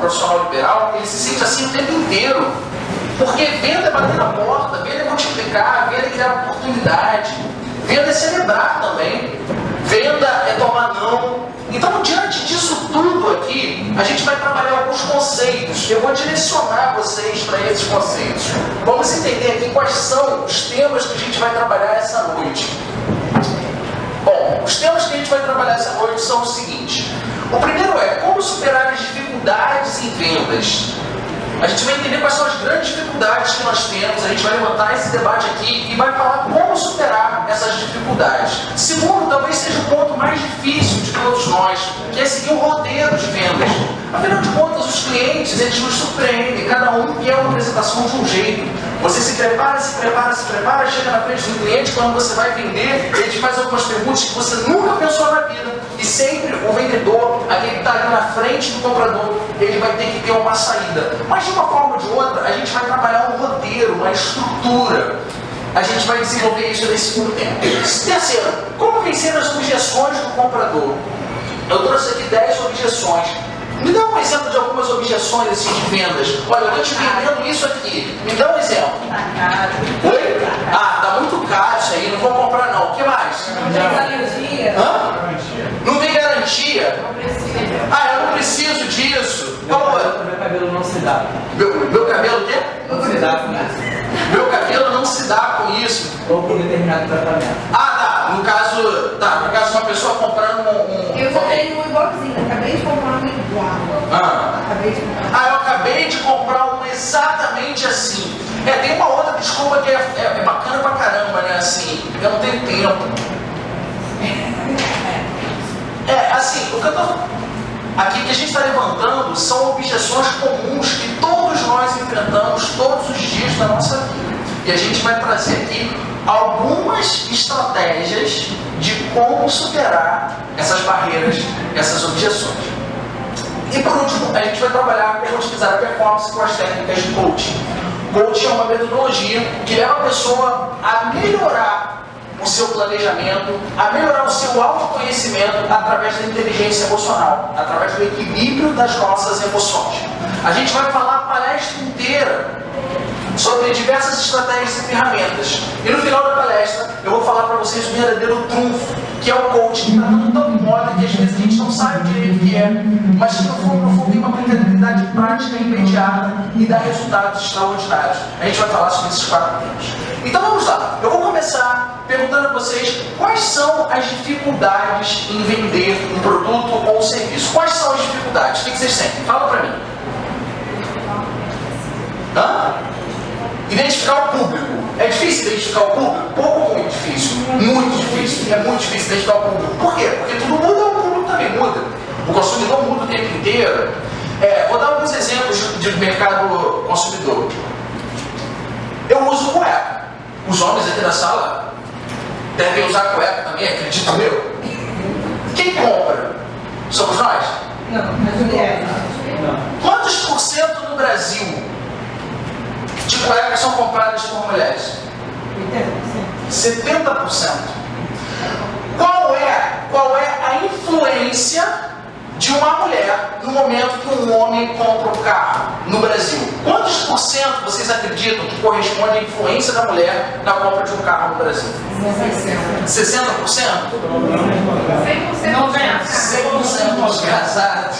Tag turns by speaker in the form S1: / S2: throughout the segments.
S1: profissional liberal, ele se sente assim o tempo inteiro. Porque venda é bater na porta, venda é multiplicar, venda é criar oportunidade, venda é celebrar também, venda é tomar não. Então, diante disso tudo aqui, a gente vai trabalhar alguns conceitos. Eu vou direcionar vocês para esses conceitos. Vamos entender aqui quais são os temas que a gente vai trabalhar essa noite. Bom, os temas que a gente vai trabalhar essa noite são os seguintes. O primeiro é como superar as dificuldades em vendas. A gente vai entender quais são as grandes dificuldades que nós temos, a gente vai levantar esse debate aqui e vai falar como superar essas dificuldades. Segundo, talvez seja o ponto mais difícil de todos nós, que é seguir um roteiro de vendas. Afinal de contas, os clientes, eles nos surpreendem, cada um quer uma apresentação de um jeito. Você se prepara, chega na frente do cliente, quando você vai vender, ele te faz algumas perguntas que você nunca pensou na vida. E sempre o vendedor, aquele que está ali na frente do comprador, ele vai ter que ter uma saída. Mas de uma forma ou de outra, a gente vai trabalhar um roteiro, uma estrutura. A gente vai desenvolver isso nesse segundo tempo. Terceiro, como vencer as objeções do comprador? Eu trouxe aqui 10 objeções. Me dá um exemplo de algumas objeções assim, de vendas. Olha, eu estou te vendendo isso aqui. Me dá um exemplo. Oi? Ah, tá muito caro isso aí, não vou comprar não. O que mais?
S2: Não tem garantia.
S1: Não tem garantia?
S2: Não precisa.
S1: Ah, eu não preciso disso. Qual é?
S3: Meu cabelo não se dá.
S1: Meu cabelo o quê?
S3: Não se dá com isso.
S1: Meu cabelo não se dá com isso.
S3: Ou com determinado tratamento.
S1: Ah, tá. No caso uma pessoa comprando um...
S2: Eu já tenho um igualzinho, acabei de comprar um igual. Acabei de comprar.
S1: Ah, eu acabei de comprar um exatamente assim. Tem uma outra desculpa que é bacana pra caramba, né? Assim, eu não tenho tempo. Assim, o que eu tô... Aqui que a gente está levantando são objeções comuns que todos nós enfrentamos todos os dias da nossa vida. E a gente vai trazer aqui algumas estratégias de como superar essas barreiras, essas objeções. E por último, a gente vai trabalhar como utilizar a performance com as técnicas de coaching. Coaching é uma metodologia que leva a pessoa a melhorar o seu planejamento, a melhorar o seu autoconhecimento através da inteligência emocional, através do equilíbrio das nossas emoções. A gente vai falar a palestra inteira sobre diversas estratégias e ferramentas. E no final da palestra, eu vou falar para vocês o verdadeiro trunfo, que é o coaching, que está tudo tão em moda que às vezes a gente não sabe direito o que é, mas que no fundo tem uma aplicabilidade prática imediata e dá resultados extraordinários. A gente vai falar sobre esses 4 temas. Então vamos lá, eu vou começar perguntando a vocês quais são as dificuldades em vender um produto ou um serviço. Quais são as dificuldades? O que vocês sentem? Fala para mim. Identificar o público. É difícil identificar o público? Pouco ou muito difícil? Muito difícil. É muito difícil identificar o público. Por quê? Porque tudo muda, o público também muda. O consumidor muda o tempo inteiro. Vou dar alguns exemplos de mercado consumidor. Eu uso cueca. Os homens aqui na sala devem usar cueca também, acredito eu. Quem compra? Somos nós?
S2: Não, mas mulheres.
S1: Quantos por cento no Brasil de cuecas são compradas por mulheres? 70%. Qual é a influência de uma mulher no momento que um homem compra um carro no Brasil? Quantos por cento vocês acreditam que corresponde à influência da mulher na compra de um carro no Brasil? 60%? 100% dos casados.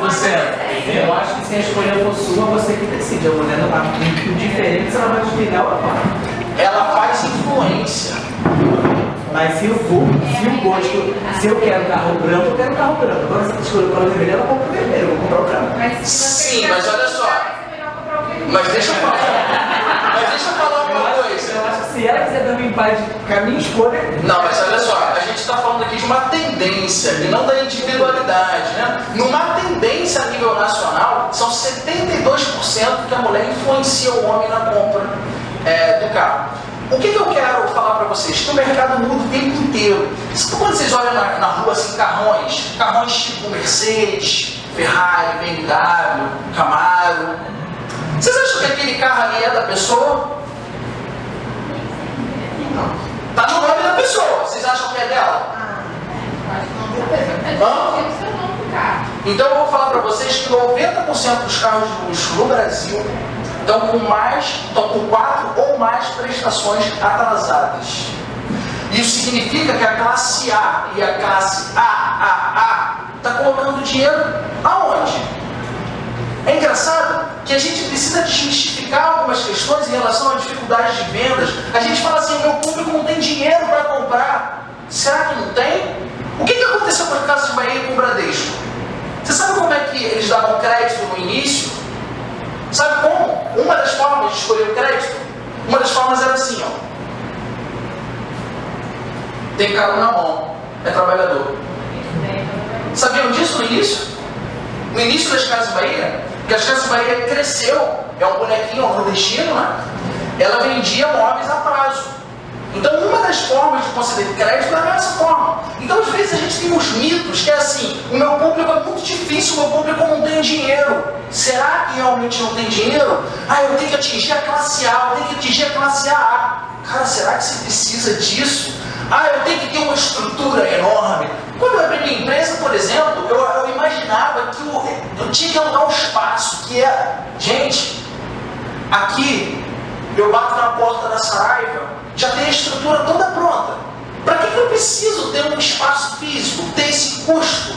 S1: 90%.
S3: Eu acho que se a escolha for sua, você que decide. A mulher não está muito diferente, ela vai obrigar ou não.
S1: Ela faz influência.
S3: Mas se eu quero carro branco, eu quero carro branco. Agora se você escolher o carro vermelho, ela compra o vermelho, eu vou comprar o branco.
S1: Sim, mas olha só. Mas deixa eu falar uma coisa.
S3: Eu acho que se ela quiser dar em paz com a minha escolha...
S1: Não, mas olha só, a gente está falando aqui de uma tendência e não da individualidade, né? Numa tendência a nível nacional, são 72% que a mulher influencia o homem na compra do carro. O que eu quero falar para vocês? Que o mercado muda o tempo inteiro. Quando vocês olham na rua assim, carrões tipo Mercedes, Ferrari, BMW, Camaro, vocês acham que aquele carro ali é da pessoa? Não. Tá no nome da pessoa. Vocês acham que é dela?
S2: Acho que não.
S1: Então eu vou falar para vocês que 90% dos carros de luxo no Brasil estão com 4 ou mais prestações atrasadas. Isso significa que a classe A e a classe AAA está colocando dinheiro aonde? É engraçado que a gente precisa justificar algumas questões em relação a dificuldades de vendas. A gente fala assim, meu público não tem dinheiro para comprar. Será que não tem? O que aconteceu com a Casa de Bahia e com o Bradesco? Você sabe como é que eles davam crédito no início? Sabe como? Uma das formas de escolher o crédito, uma das formas era assim, ó. Tem carro na mão, é trabalhador. Sabiam disso no início? No início das Casas de Bahia, que as Casas de Bahia cresceu, é um bonequinho, um nordestino, né? Ela vendia móveis a prazo. Então, uma das formas de conceder crédito era dessa forma. Então, às vezes, a gente tem uns mitos que é assim, o meu público é muito difícil, o meu público não tem dinheiro. Será que realmente não tem dinheiro? Ah, eu tenho que atingir a classe A, eu tenho que atingir a classe AA. Cara, será que você precisa disso? Ah, eu tenho que ter uma estrutura enorme. Quando eu abri minha empresa, por exemplo, eu imaginava que eu tinha que alugar um espaço, que é... Gente, aqui, eu bato na porta da Saraiva, já tem a estrutura toda pronta. Para que eu preciso ter um espaço físico, ter esse custo?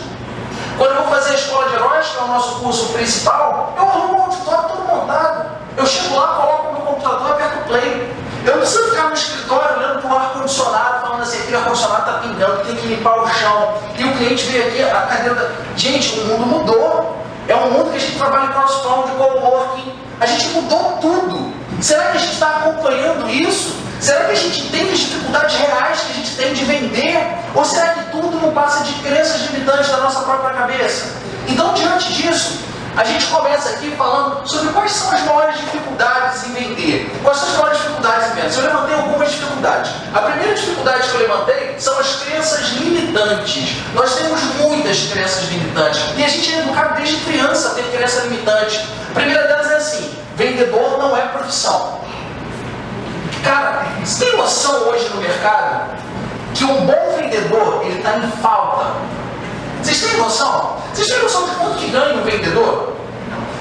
S1: Quando eu vou fazer a Escola de Heróis, que é o nosso curso principal, eu arrumo um auditório todo montado. Eu chego lá, coloco o meu computador, aperto o play. Eu não preciso ficar no escritório olhando para o ar-condicionado, falando assim, aquele ar-condicionado está pingando, tem que limpar o chão. E o cliente veio aqui, a cadeira da... Gente, o mundo mudou. É um mundo que a gente trabalha em cross-phone, de coworking. A gente mudou tudo. Será que a gente está acompanhando isso? Será que a gente entende as dificuldades reais que a gente tem de vender? Ou será que tudo não passa de crenças limitantes da nossa própria cabeça? Então, diante disso, a gente começa aqui falando sobre quais são as maiores dificuldades em vender. Quais são as maiores dificuldades em vender? Eu levantei algumas dificuldades. A primeira dificuldade que eu levantei são as crenças limitantes. Nós temos muitas crenças limitantes. E a gente é educado desde criança a ter crença limitante. A primeira delas é assim, vendedor não é profissão. Cara, você tem noção hoje no mercado que um bom vendedor, ele está em falta? Vocês têm noção? Vocês têm noção de quanto que ganha um vendedor?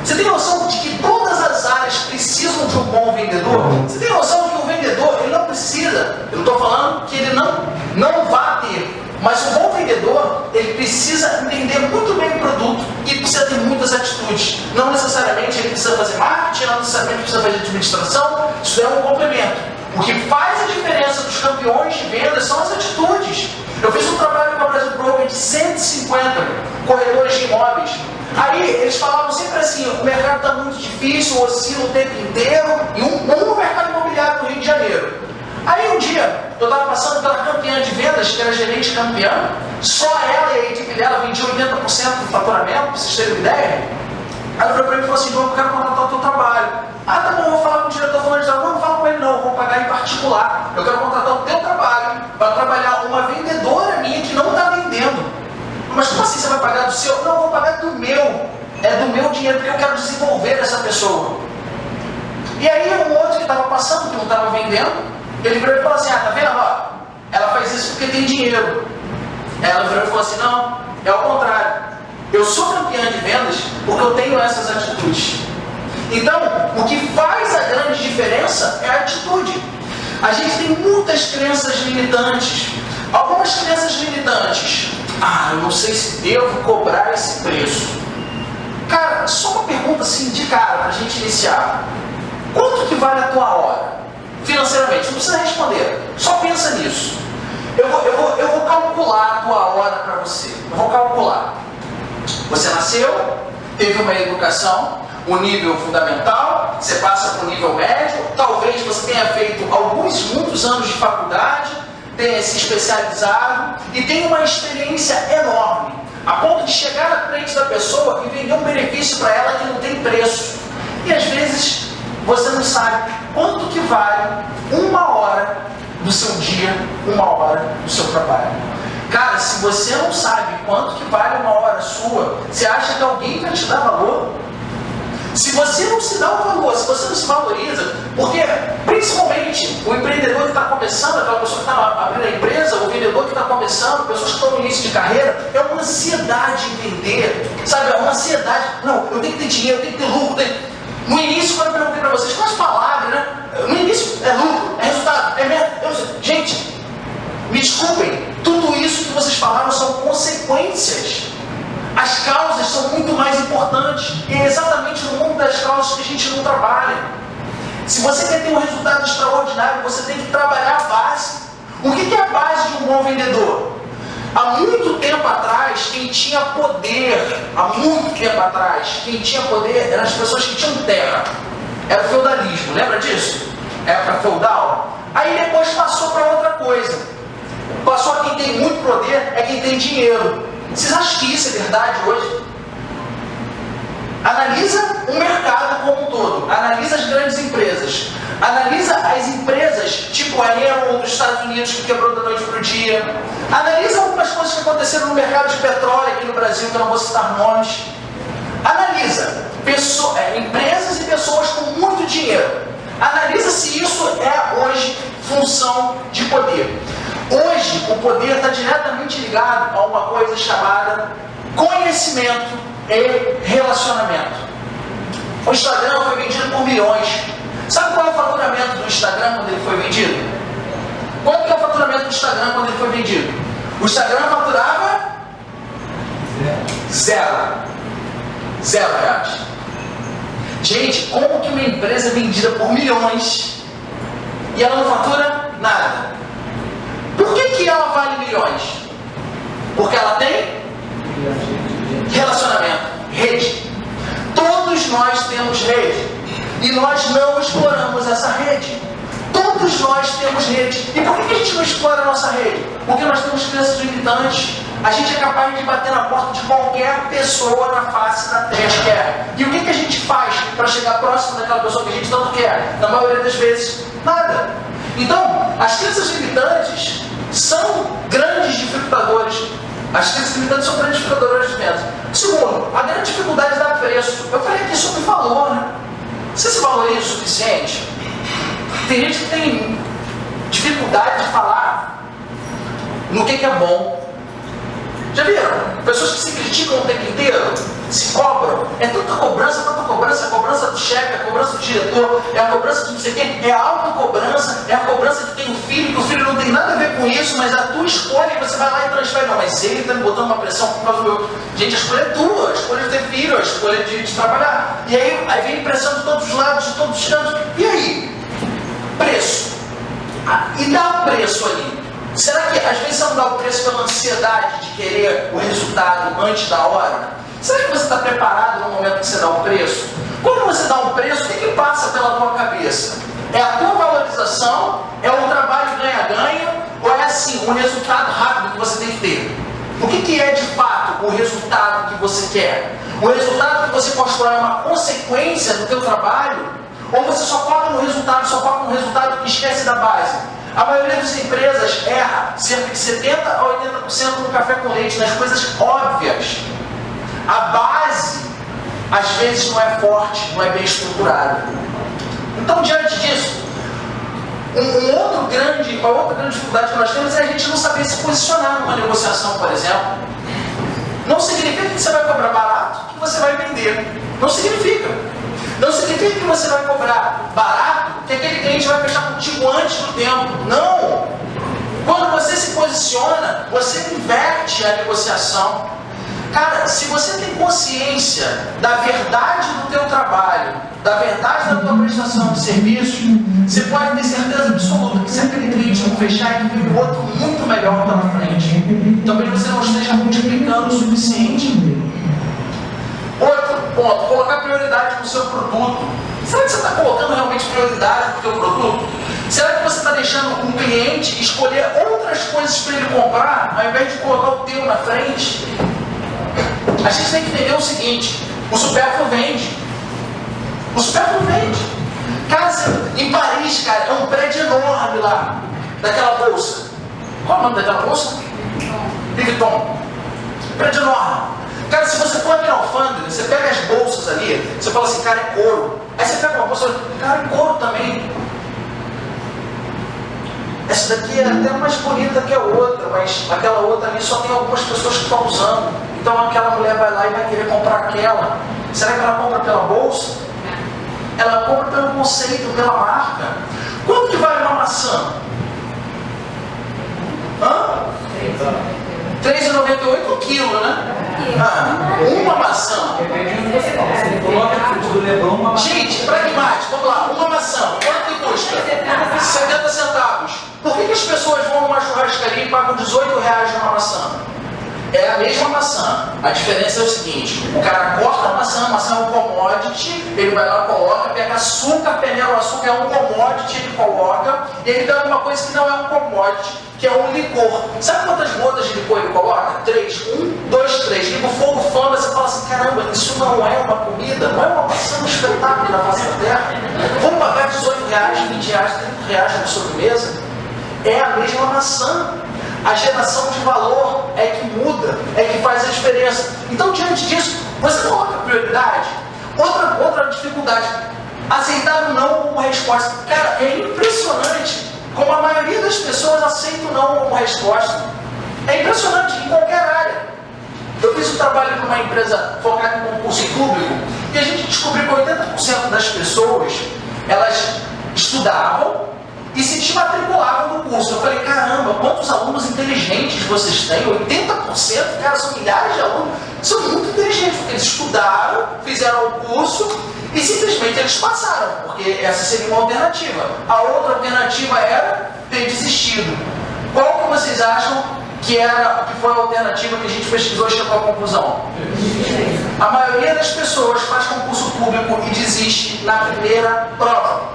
S1: Você tem noção de que todas as áreas precisam de um bom vendedor? Você tem noção que o vendedor, ele não precisa, eu não estou falando que ele não vá ter, mas um bom vendedor, ele precisa entender muito bem o produto e precisa ter muitas atitudes. Não necessariamente ele precisa fazer marketing, não necessariamente precisa fazer administração, isso é um complemento. O que faz a diferença dos campeões de vendas são as atitudes. Eu fiz um trabalho com a Brasil Broker de 150 corretores de imóveis. Aí eles falavam sempre assim, o mercado está muito difícil, oscila o tempo inteiro, e no mercado imobiliário do Rio de Janeiro. Aí um dia, eu estava passando pela campeã de vendas, que era gerente campeã, só ela e a equipe dela vendiam 80% do faturamento, para vocês terem uma ideia. Ela falou para mim e falou assim, eu quero contratar o teu trabalho. Ah, tá bom, vou falar com o diretor fulano de tal. Não fala com ele não, vou pagar em particular. Eu quero contratar o teu trabalho para trabalhar uma vendedora minha que não está vendendo. Mas como assim você vai pagar do seu? Não, eu vou pagar do meu. É do meu dinheiro, porque eu quero desenvolver essa pessoa. E aí um outro que estava passando, que não estava vendendo, ele virou e falou assim, tá vendo? Ó, ela faz isso porque tem dinheiro. Ela virou e falou assim, não, é o contrário. Eu sou campeã de vendas porque eu tenho essas atitudes. Então, o que faz a grande diferença é a atitude. A gente tem muitas crenças limitantes. Algumas crenças limitantes. Ah, eu não sei se devo cobrar esse preço. Cara, só uma pergunta assim de cara para a gente iniciar. Quanto que vale a tua hora? Financeiramente, não precisa responder. Só pensa nisso. Eu vou calcular a tua hora para você. Eu vou calcular. Você nasceu, teve uma educação, um nível fundamental, você passa para o nível médio, talvez você tenha feito muitos anos de faculdade, tenha se especializado e tenha uma experiência enorme, a ponto de chegar na frente da pessoa e vender um benefício para ela que não tem preço. E às vezes você não sabe quanto que vale uma hora do seu dia, uma hora do seu trabalho. Cara, se você não sabe quanto que vale uma hora sua, você acha que alguém vai te dar valor? Se você não se dá o valor, se você não se valoriza, porque principalmente o empreendedor que está começando começando, aquela pessoa que está abrindo a empresa, o vendedor que está começando, pessoas que estão no início de carreira, é uma ansiedade de entender, sabe? É uma ansiedade. Não, eu tenho que ter dinheiro, eu tenho que ter lucro. No início, quando eu perguntei para vocês, quais palavras, né? No início é lucro, é resultado, é meta. Gente, me desculpem, tudo isso que vocês falaram são consequências. As causas são muito mais importantes. E é exatamente no mundo das causas que a gente não trabalha. Se você quer ter um resultado extraordinário, você tem que trabalhar a base. O que é a base de um bom vendedor? Há muito tempo atrás, quem tinha poder, quem tinha poder eram as pessoas que tinham terra. Era o feudalismo, lembra disso? Época feudal. Aí depois passou para outra coisa. Passou a quem tem muito poder, é quem tem dinheiro. Vocês acham que isso é verdade hoje? Analisa o mercado como um todo. Analisa as grandes empresas. Analisa as empresas tipo a Enron dos Estados Unidos que quebrou da noite para o dia. Analisa algumas coisas que aconteceram no mercado de petróleo aqui no Brasil, que eu não vou citar nomes. Analisa empresas e pessoas com muito dinheiro. Analisa se isso é hoje função de poder. Hoje o poder está diretamente ligado a uma coisa chamada conhecimento e relacionamento. O Instagram foi vendido por milhões. Sabe qual é o faturamento do Instagram quando ele foi vendido? Quanto que é o faturamento do Instagram quando ele foi vendido? O Instagram faturava zero reais. Gente, como que uma empresa é vendida por milhões e ela não fatura nada? Por que ela vale milhões? Porque ela tem relacionamento, rede. Todos nós temos rede e nós não exploramos essa rede. Todos nós temos rede. E por que a gente não explora a nossa rede? Porque nós temos crenças limitantes. A gente é capaz de bater na porta de qualquer pessoa na face da terra. E o que a gente faz para chegar próximo daquela pessoa que a gente tanto quer? Na maioria das vezes, nada. Então, as crenças limitantes são grandes dificultadores. As crenças limitantes são grandes dificultadoras de vendas. Segundo, a grande dificuldade dá preço. Eu falei aqui sobre valor, né? Se esse valor é insuficiente, tem gente que tem dificuldade de falar no que é bom. Já viram? Pessoas que se criticam o tempo inteiro, se cobram. É tanta cobrança, a cobrança do chefe, a cobrança do diretor, é a cobrança de não sei quem, é a autocobrança, é a cobrança de ter um filho, que o filho não tem nada a ver com isso, mas a tua escolha, e você vai lá e transfere. Não, mas ele está me botando uma pressão por causa do meu. Gente, a escolha é tua, a escolha de ter filho, a escolha de trabalhar. E aí vem pressão de todos os lados, de todos os cantos. E aí? Preço. E dá o preço ali. Será que às vezes você não dá o preço pela ansiedade de querer o resultado antes da hora? Será que você está preparado no momento que você dá o preço? Quando você dá um preço, o que passa pela tua cabeça? É a tua valorização? É um trabalho ganha-ganha? Ou é assim, um resultado rápido que você tem que ter? O que é de fato o resultado que você quer? O resultado que você constrói é uma consequência do teu trabalho? Ou você só foca no resultado e esquece da base? A maioria das empresas erra cerca de 70% a 80% no café com leite, nas coisas óbvias. A base, às vezes, não é forte, não é bem estruturada. Então, diante disso, uma outra grande dificuldade que nós temos é a gente não saber se posicionar numa negociação, por exemplo. Não significa que você vai cobrar barato que você vai vender. Não significa. Não significa que você vai cobrar barato que aquele cliente vai fechar contigo antes do tempo. Não! Quando você se posiciona, você inverte a negociação. Cara, se você tem consciência da verdade do teu trabalho, da verdade da tua prestação de serviço, você pode ter certeza absoluta que se aquele cliente não fechar, ele tem outro muito melhor pela frente. Talvez você não esteja multiplicando o suficiente. Outro ponto, colocar prioridade no seu produto. Será que você está colocando realmente prioridade no seu produto? Será que você está deixando um cliente escolher outras coisas para ele comprar, ao invés de colocar o teu na frente? A gente tem que entender o seguinte: o supérfluo vende. O supérfluo vende. Cara, em Paris, cara, é um prédio enorme lá, daquela bolsa. Qual é o nome daquela bolsa? Louis Vuitton. Prédio enorme. Cara, se você for aqui na alfândega, você pega as bolsas ali, você fala assim, cara, é couro. Aí você pega uma bolsa, cara, é couro também. É essa daqui é até mais bonita que a outra, mas aquela outra ali só tem algumas pessoas que estão usando. Então aquela mulher vai lá e vai querer comprar aquela. Será que ela compra pela bolsa? Ela compra pelo conceito, pela marca. Quanto que vale uma maçã? Hã? R$3,98 o quilo, né? Uma maçã. Gente, pragmático, vamos lá, uma maçã, quanto que custa? 70 centavos. Por que as pessoas vão numa churrascaria e pagam R$18 numa maçã? É a mesma maçã. A diferença é o seguinte: o cara corta a maçã é um commodity, ele vai lá, coloca, pega açúcar, peneira o açúcar, é um commodity, ele coloca, e ele dá uma coisa que não é um commodity, que é um licor. Sabe quantas gotas de licor ele coloca? 3. 1, 2, 3. Liga o fogo, flama, você fala assim: caramba, isso não é uma comida, não é uma maçã, um espetáculo na face da terra. Vamos pagar R$18, R$20, R$30 na sobremesa? É a mesma maçã. A geração de valor é que muda, é que faz a diferença. Então, diante disso, você coloca prioridade. Outra dificuldade, aceitar o não como resposta. Cara, é impressionante como a maioria das pessoas aceita o não como resposta. É impressionante, em qualquer área. Eu fiz um trabalho com uma empresa focada em concurso público e a gente descobriu que 80% das pessoas, elas estudavam e se matriculavam no curso. Eu falei: caramba, quantos alunos inteligentes vocês têm? 80%, cara, são milhares de alunos. São muito inteligentes, porque eles estudaram, fizeram o curso e simplesmente eles passaram, porque essa seria uma alternativa. A outra alternativa era ter desistido. Qual que vocês acham que foi a alternativa que a gente pesquisou e chegou à conclusão? A maioria das pessoas faz concurso público e desiste na primeira prova.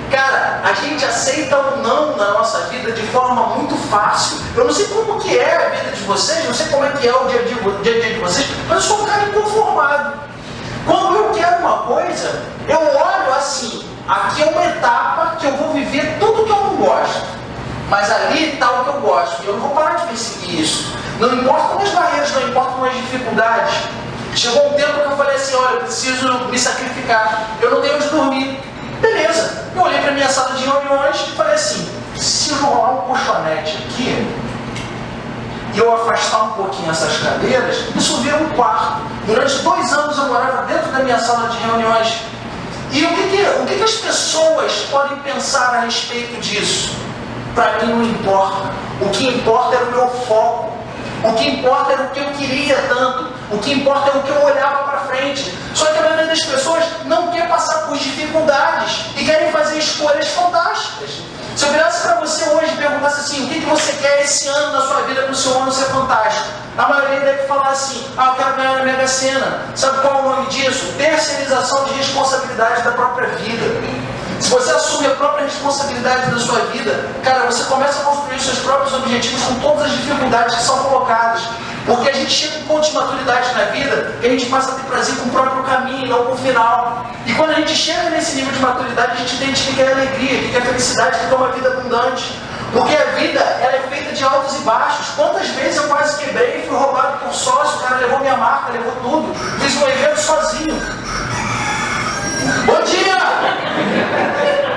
S1: Cara, a gente aceita o não na nossa vida de forma muito fácil. Eu não sei como que é a vida de vocês, não sei como é que é o dia a dia de vocês, mas eu sou um cara inconformado. Quando eu quero uma coisa, eu olho assim: aqui é uma etapa que eu vou viver tudo que eu não gosto, mas ali está o que eu gosto, e eu não vou parar de perseguir isso. Não importam as barreiras, não importam as dificuldades. Chegou um tempo que eu falei assim: olha, eu preciso me sacrificar, eu não tenho onde dormir. Beleza, eu olhei para a minha sala de reuniões e falei assim: se rolar um colchonete aqui e eu afastar um pouquinho essas cadeiras, isso vira um quarto. Durante 2 anos eu morava dentro da minha sala de reuniões. E o que as pessoas podem pensar a respeito disso? Para mim não importa. O que importa era o meu foco. O que importa era o que eu queria tanto. O que importa é o que eu olhava para frente. Só que a maioria das pessoas não quer passar por dificuldades e querem fazer escolhas fantásticas. Se eu virasse para você hoje e perguntasse assim: o que você quer esse ano na sua vida para o seu ano ser fantástico? A maioria deve falar assim: eu quero ganhar na Mega Sena. Sabe qual é o nome disso? Terceirização de responsabilidade da própria vida. Se você assume a própria responsabilidade da sua vida, cara, você começa a construir seus próprios objetivos com todas as dificuldades que são colocadas. Porque a gente chega a um ponto de maturidade na vida que a gente passa a ter prazer com o próprio caminho, não com o final. E quando a gente chega nesse nível de maturidade, a gente entende que quer alegria, que quer felicidade, que quer uma vida abundante. Porque a vida, ela é feita de altos e baixos. Quantas vezes eu quase quebrei, fui roubado por sócio, o cara levou minha marca, levou tudo. Fiz um evento sozinho. Bom dia!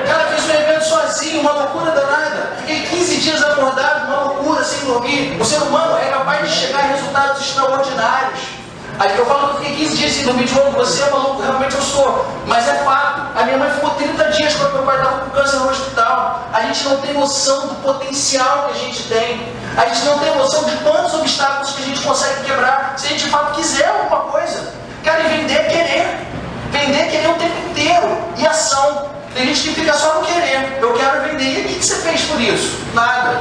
S1: Cara, fiz um evento sozinho, uma loucura danada. Fiquei 15 dias acordado, uma loucura, sem dormir. O ser humano é capaz de chegar a resultados extraordinários. Aí eu falo que eu fiquei 15 dias sem dormir de novo, você é maluco, realmente eu sou. Mas é fato. A minha mãe ficou 30 dias quando meu pai estava com câncer no hospital. A gente não tem noção do potencial que a gente tem. A gente não tem noção de quantos obstáculos que a gente consegue quebrar se a gente de fato quiser alguma coisa. Cara, e vender é querer. Vender é querer o tempo inteiro. E ação. Tem gente que fica só no querer. Eu quero vender. E o que você fez por isso? Nada.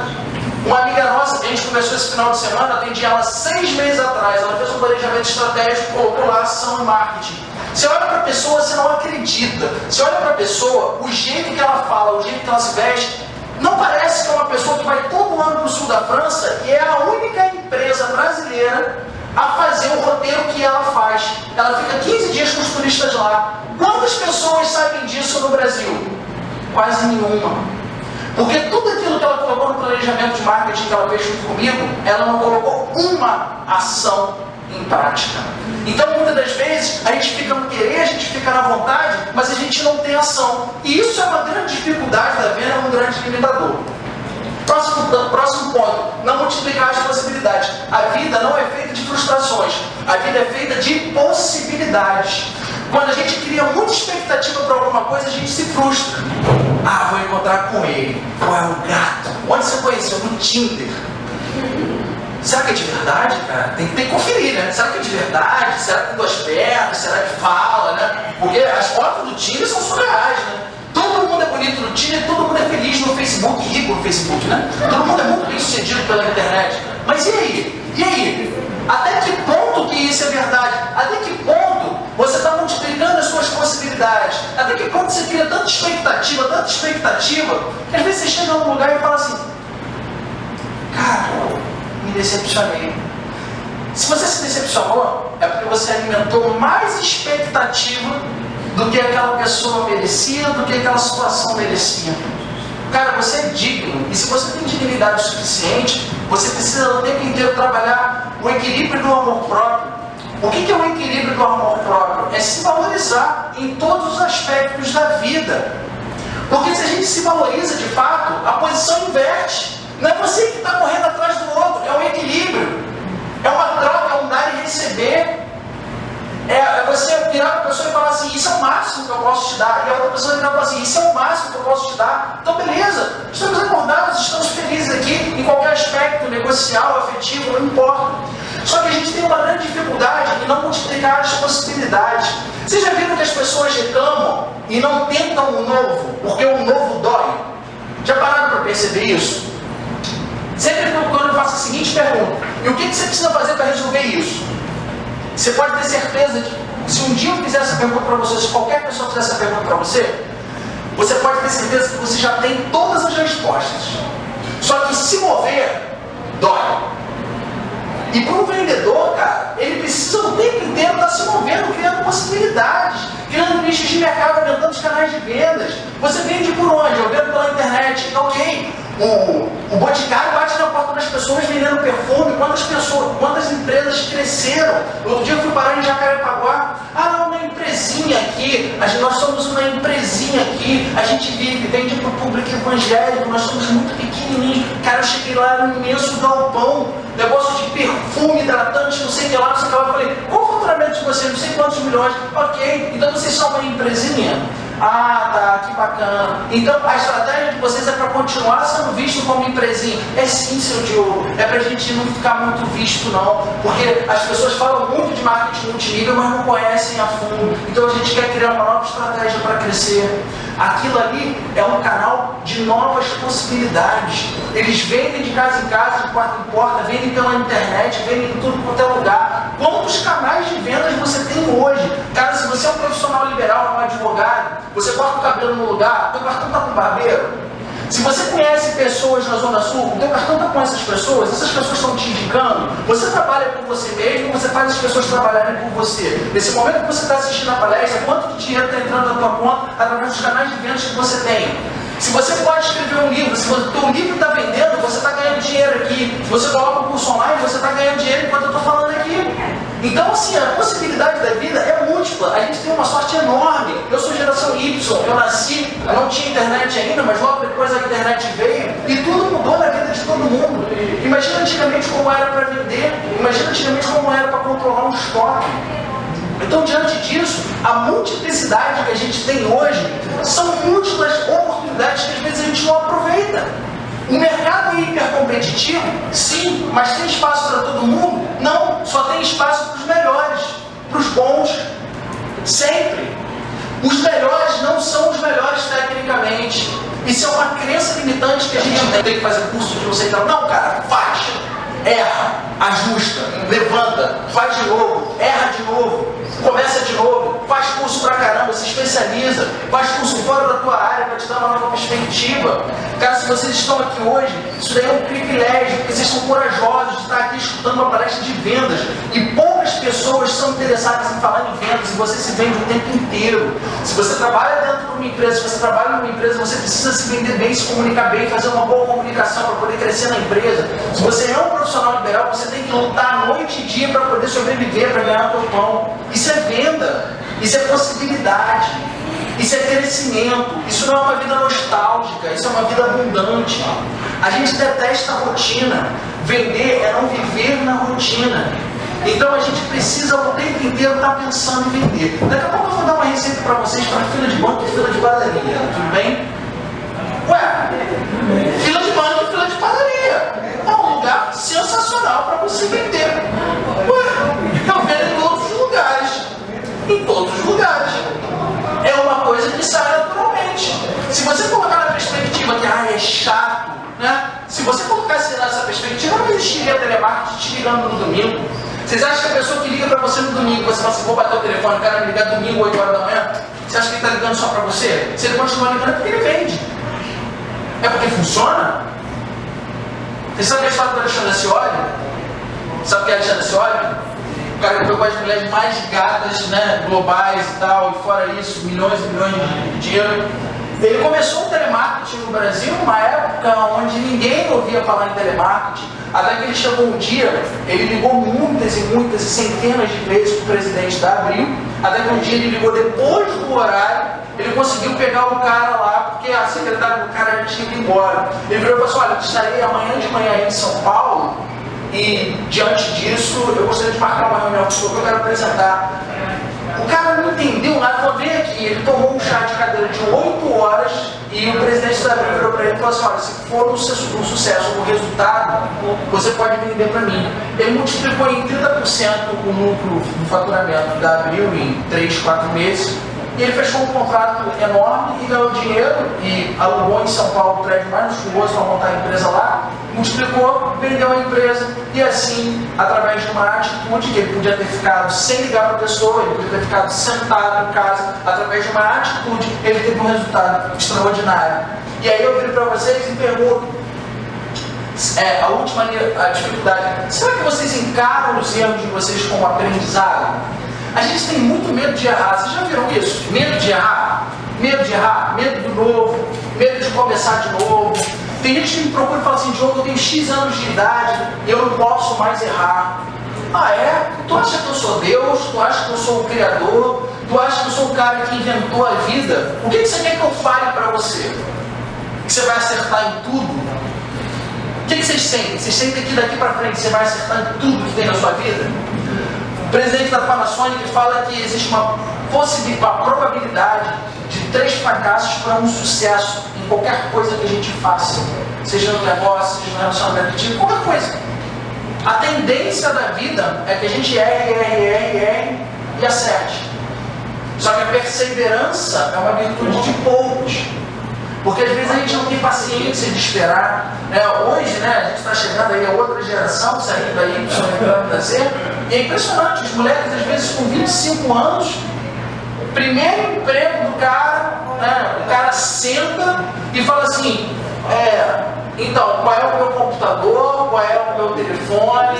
S1: Uma amiga nossa, que a gente começou esse final de semana, atendi ela 6 meses atrás. Ela fez um planejamento estratégico, colocou lá ação e marketing. Você olha para a pessoa, você não acredita. Você olha para a pessoa, o jeito que ela fala, o jeito que ela se veste, não parece que é uma pessoa que vai todo ano para o sul da França e é a única empresa brasileira a fazer o roteiro que ela faz. Ela fica 15 dias com os turistas lá. Quantas pessoas sabem disso no Brasil? Quase nenhuma. Porque tudo aquilo que ela colocou no planejamento de marketing que ela fez junto comigo, ela não colocou uma ação em prática. Então, muitas das vezes, a gente fica no querer, a gente fica na vontade, mas a gente não tem ação. E isso é uma grande dificuldade da venda, é um grande limitador. Próximo ponto, não multiplicar as possibilidades. A vida não é feita de frustrações, a vida é feita de possibilidades. Quando a gente cria muita expectativa para alguma coisa, a gente se frustra. Ah, vou encontrar com ele. Qual é o gato? Onde você conheceu? No Tinder. Será que é de verdade, cara? Tem que conferir, né? Será que é de verdade? Será que tem 2 pernas? Será que fala, né? Porque as fotos do Tinder são surreais, né? Todo mundo é bonito no Tinder, todo mundo é feliz no Facebook, rico no Facebook, né? Todo mundo é muito bem sucedido pela internet. Mas e aí? E aí? Até que ponto que isso é verdade? Até que ponto você está multiplicando as suas possibilidades? Até que ponto você cria tanta expectativa, que às vezes você chega num lugar e fala assim, cara, me decepcionei. Se você se decepcionou, é porque você alimentou mais expectativa do que aquela pessoa merecia, do que aquela situação merecia. Cara, você é digno, e se você tem dignidade suficiente, você precisa o tempo inteiro trabalhar o equilíbrio do amor próprio. O que é o equilíbrio do amor próprio? É se valorizar em todos os aspectos da vida. Porque se a gente se valoriza de fato, a posição inverte. Não é você que está correndo atrás do outro, é um equilíbrio. É uma troca, é um dar e receber. É você virar para a pessoa e falar assim, isso é o máximo que eu posso te dar. E a outra pessoa virar e falar assim, isso é o máximo que eu posso te dar. Então beleza, estamos acordados, estamos felizes aqui, em qualquer aspecto, negocial, afetivo, não importa. Só que a gente tem uma grande dificuldade em não multiplicar as possibilidades. Vocês já viram que as pessoas reclamam e não tentam o novo, porque o novo dói? Já pararam para perceber isso? Sempre quando eu faço a seguinte pergunta, e o que você precisa fazer para resolver isso? Você pode ter certeza de que se um dia eu fizer essa pergunta para você, se qualquer pessoa fizer essa pergunta para você, você pode ter certeza que você já tem todas as respostas. Só que se mover, dói. E para um vendedor, cara, ele precisa o tempo inteiro estar se movendo, criando possibilidades, criando nichos de mercado, aumentando os canais de vendas. Você vende por onde? Eu vendo pela internet. Ok. O Boticário bate na porta das pessoas vendendo perfume. Quantas empresas cresceram? Outro dia eu fui parar em Jacarepaguá. Ah, não, uma empresinha aqui. Nós somos uma empresinha aqui. A gente vende para o público evangélico. Nós somos muito pequenininhos. Cara, eu cheguei lá no imenso galpão. Negócio de perfume, hidratante, não sei o que lá, não sei o que lá. Eu falei, qual o faturamento de vocês? Não sei quantos milhões. Ok, então vocês são uma empresinha? Ah, tá, que bacana. Então a estratégia de vocês é para continuar sendo visto como empresinha. É sim, seu Diogo. É para a gente não ficar muito visto, não. Porque as pessoas falam muito de marketing multinível, mas não conhecem a fundo. Então a gente quer criar uma nova estratégia para crescer. Aquilo ali é um canal de novas possibilidades. Eles vendem de casa em casa, de porta em porta, vendem pela internet, vendem em tudo quanto é lugar. Quantos canais de vendas você tem hoje? Cara, se você é um profissional liberal, um advogado, você corta o cabelo no lugar, o teu cartão está com barbeiro. Se você conhece pessoas na Zona Sul, o teu cartão está com essas pessoas estão te indicando, você trabalha por você mesmo, você faz as pessoas trabalharem por você. Nesse momento que você está assistindo a palestra, quanto de dinheiro está entrando na tua conta através dos canais de vendas que você tem? Se você pode escrever um livro, se o teu livro está vendendo, você está ganhando dinheiro aqui. Se você coloca um curso online, você está ganhando dinheiro enquanto eu estou falando aqui. Então, assim, a possibilidade da vida é múltipla. A gente tem uma sorte enorme. Eu sou geração Y, eu nasci, eu não tinha internet ainda, mas logo depois a internet veio e tudo mudou na vida de todo mundo. Imagina antigamente como era para vender, imagina antigamente como era para controlar um estoque. Então, diante disso, a multiplicidade que a gente tem hoje são múltiplas oportunidades que às vezes a gente não aproveita. O mercado é hipercompetitivo? Sim, mas tem espaço para todo mundo? Não, só tem espaço para os melhores, para os bons, sempre. Os melhores não são os melhores tecnicamente. Isso é uma crença limitante que a gente tem que fazer curso de não sei o que. Não, cara, faz. Erra, ajusta, levanta, faz de novo, erra de novo, começa de novo, faz curso pra caramba, se especializa, faz curso fora da tua área para te dar uma nova perspectiva. Cara, se vocês estão aqui hoje, isso daí é um privilégio, porque vocês são corajosos de estar aqui escutando uma palestra de vendas e poucas pessoas são interessadas em falar em vendas e você se vende o tempo inteiro. Se você trabalha dentro de uma empresa, se você trabalha numa empresa, você precisa se vender bem, se comunicar bem, fazer uma boa comunicação para poder crescer na empresa. Se você é um profissional liberal, você tem que lutar noite e dia para poder sobreviver, para ganhar o teu pão. Isso é venda, isso é possibilidade. Isso é crescimento, isso não é uma vida nostálgica, isso é uma vida abundante. A gente detesta a rotina. Vender é não viver na rotina. Então a gente precisa o tempo inteiro estar pensando em vender. Daqui a pouco eu vou dar uma receita para vocês para fila de banco e fila de padaria, tudo bem? Ué, fila de banco e fila de padaria é um lugar sensacional para você vender. Ué, eu vendo em todos os lugares. Em todos os lugares. É uma coisa que sai naturalmente. Se você colocar na perspectiva que é chato, né? Se você colocasse nessa perspectiva, não existiria telemarketing te ligando no domingo. Vocês acham que a pessoa que liga para você no domingo, você fala assim, vou bater o telefone, o cara me ligar domingo, 8 horas da manhã, você acha que ele está ligando só para você? Se ele continua ligando, é porque ele vende. É porque funciona? Você sabe a história do Alexandre Scioli? Sabe o que é Alexandre Scioli? O cara que pegou as mulheres mais gatas, né, globais e tal, e fora isso, milhões e milhões de dinheiro. Ele começou o telemarketing no Brasil numa época onde ninguém ouvia falar em telemarketing, até que ele chegou um dia, ele ligou muitas e muitas e centenas de vezes para o presidente da Abril, até que um dia ele ligou depois do horário, ele conseguiu pegar o cara lá, porque a secretária do cara já tinha ido embora. Ele virou e falou assim, olha, estarei amanhã de manhã aí em São Paulo, e diante disso eu gostaria de marcar uma reunião com o senhor que eu quero apresentar. O cara não entendeu nada, falou, vem aqui, ele tomou um chá de cadeira de 8 horas e o presidente da Abril virou para ele e falou assim, olha, se for um sucesso o resultado, você pode vender para mim. Ele multiplicou em 30% o lucro do faturamento da Abril em 3, 4 meses. E ele fechou um contrato enorme e ganhou dinheiro e alugou em São Paulo o prédio mais luxuoso para montar a empresa lá, multiplicou, vendeu a empresa e assim, através de uma atitude que ele podia ter ficado sem ligar para a pessoa, ele podia ter ficado sentado em casa, através de uma atitude, ele teve um resultado extraordinário. E aí eu viro para vocês e pergunto, a última dificuldade, será que vocês encaram os erros de vocês como aprendizado? A gente tem muito medo de errar, vocês já viram isso? Medo de errar, medo do novo, medo de começar de novo. Tem gente que me procura e fala assim, Diogo, eu tenho X anos de idade e eu não posso mais errar. Ah é? Tu acha que eu sou Deus? Tu acha que eu sou o Criador? Tu acha que eu sou o cara que inventou a vida? O que você quer que eu fale para você? Que você vai acertar em tudo? O que vocês sentem? Vocês sentem que daqui para frente você vai acertar em tudo que tem na sua vida? O presidente da Panasonic fala que existe uma probabilidade de 3 fracassos para um sucesso em qualquer coisa que a gente faça, seja no negócio, seja no relacionamento, qualquer coisa. A tendência da vida é que a gente erre e acerte. Só que a perseverança é uma virtude de poucos. Porque às vezes a gente não tem paciência de esperar. Hoje, a gente está chegando aí a outra geração, saindo daí, entrando da Z, e é impressionante, os moleques às vezes com 25 anos, primeiro emprego do cara, o cara senta e fala assim, então, qual é o meu computador, qual é o meu telefone,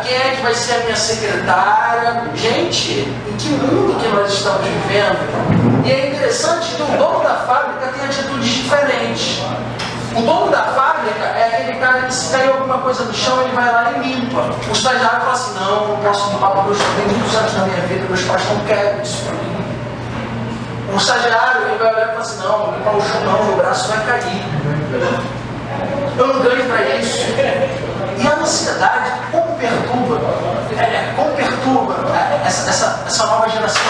S1: quem é que vai ser a minha secretária? Gente, em que mundo que nós estamos vivendo? E é interessante que o dono da fábrica tem atitudes diferentes. O dono da fábrica é aquele cara que se cair alguma coisa no chão, ele vai lá e limpa. O estagiário fala assim, não posso limpar porque eu já tenho muitos anos na minha vida, meus pais não querem isso para mim. O estagiário, ele vai olhar e fala assim, não, limpar o chão não, meu braço vai cair. Eu não ganho para isso. E a ansiedade, como perturba essa nova geração,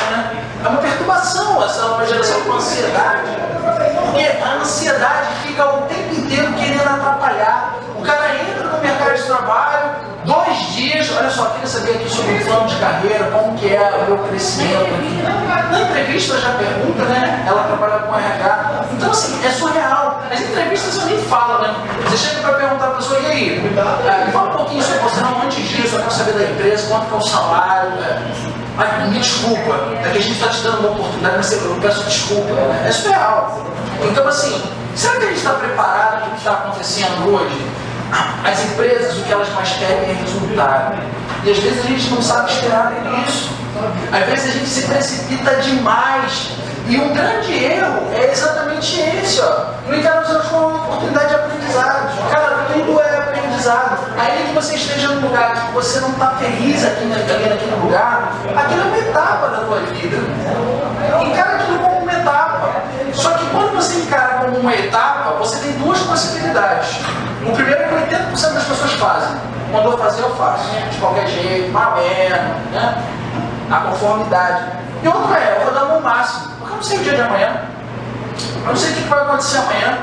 S1: É uma perturbação essa nova geração com ansiedade. Porque a ansiedade fica o tempo inteiro querendo atrapalhar. O cara entra no mercado de trabalho, 2 dias, olha só, queria saber aqui sobre o plano de carreira, como que é o meu crescimento aqui. Na entrevista já pergunta, Ela trabalha com RH. Então assim, é surreal. As entrevistas você nem fala, Você chega para perguntar para a pessoa, e aí? Me fala um pouquinho sobre você, não, antes disso, eu quero saber da empresa, quanto que é o salário. Me desculpa, é que a gente está te dando uma oportunidade, mas eu peço desculpa. É surreal. Então assim, será que a gente está preparado para o que está acontecendo hoje? As empresas, o que elas mais querem é resultado. E às vezes a gente não sabe esperar nisso. Às vezes a gente se precipita demais. E um grande erro é exatamente esse, não encarar os erros como uma oportunidade de aprendizado. Cara, tudo é aprendizado. Ainda que você esteja num lugar que você não está feliz aqui naquele lugar, aquilo é uma etapa da tua vida. Encara aquilo como uma etapa, você tem duas possibilidades. O primeiro é que 80% das pessoas fazem. Quando eu fazer, eu faço. De qualquer jeito, uma merda, né? A conformidade. E outro é, eu vou dar o meu máximo. Porque eu não sei o dia de amanhã. Eu não sei o que vai acontecer amanhã.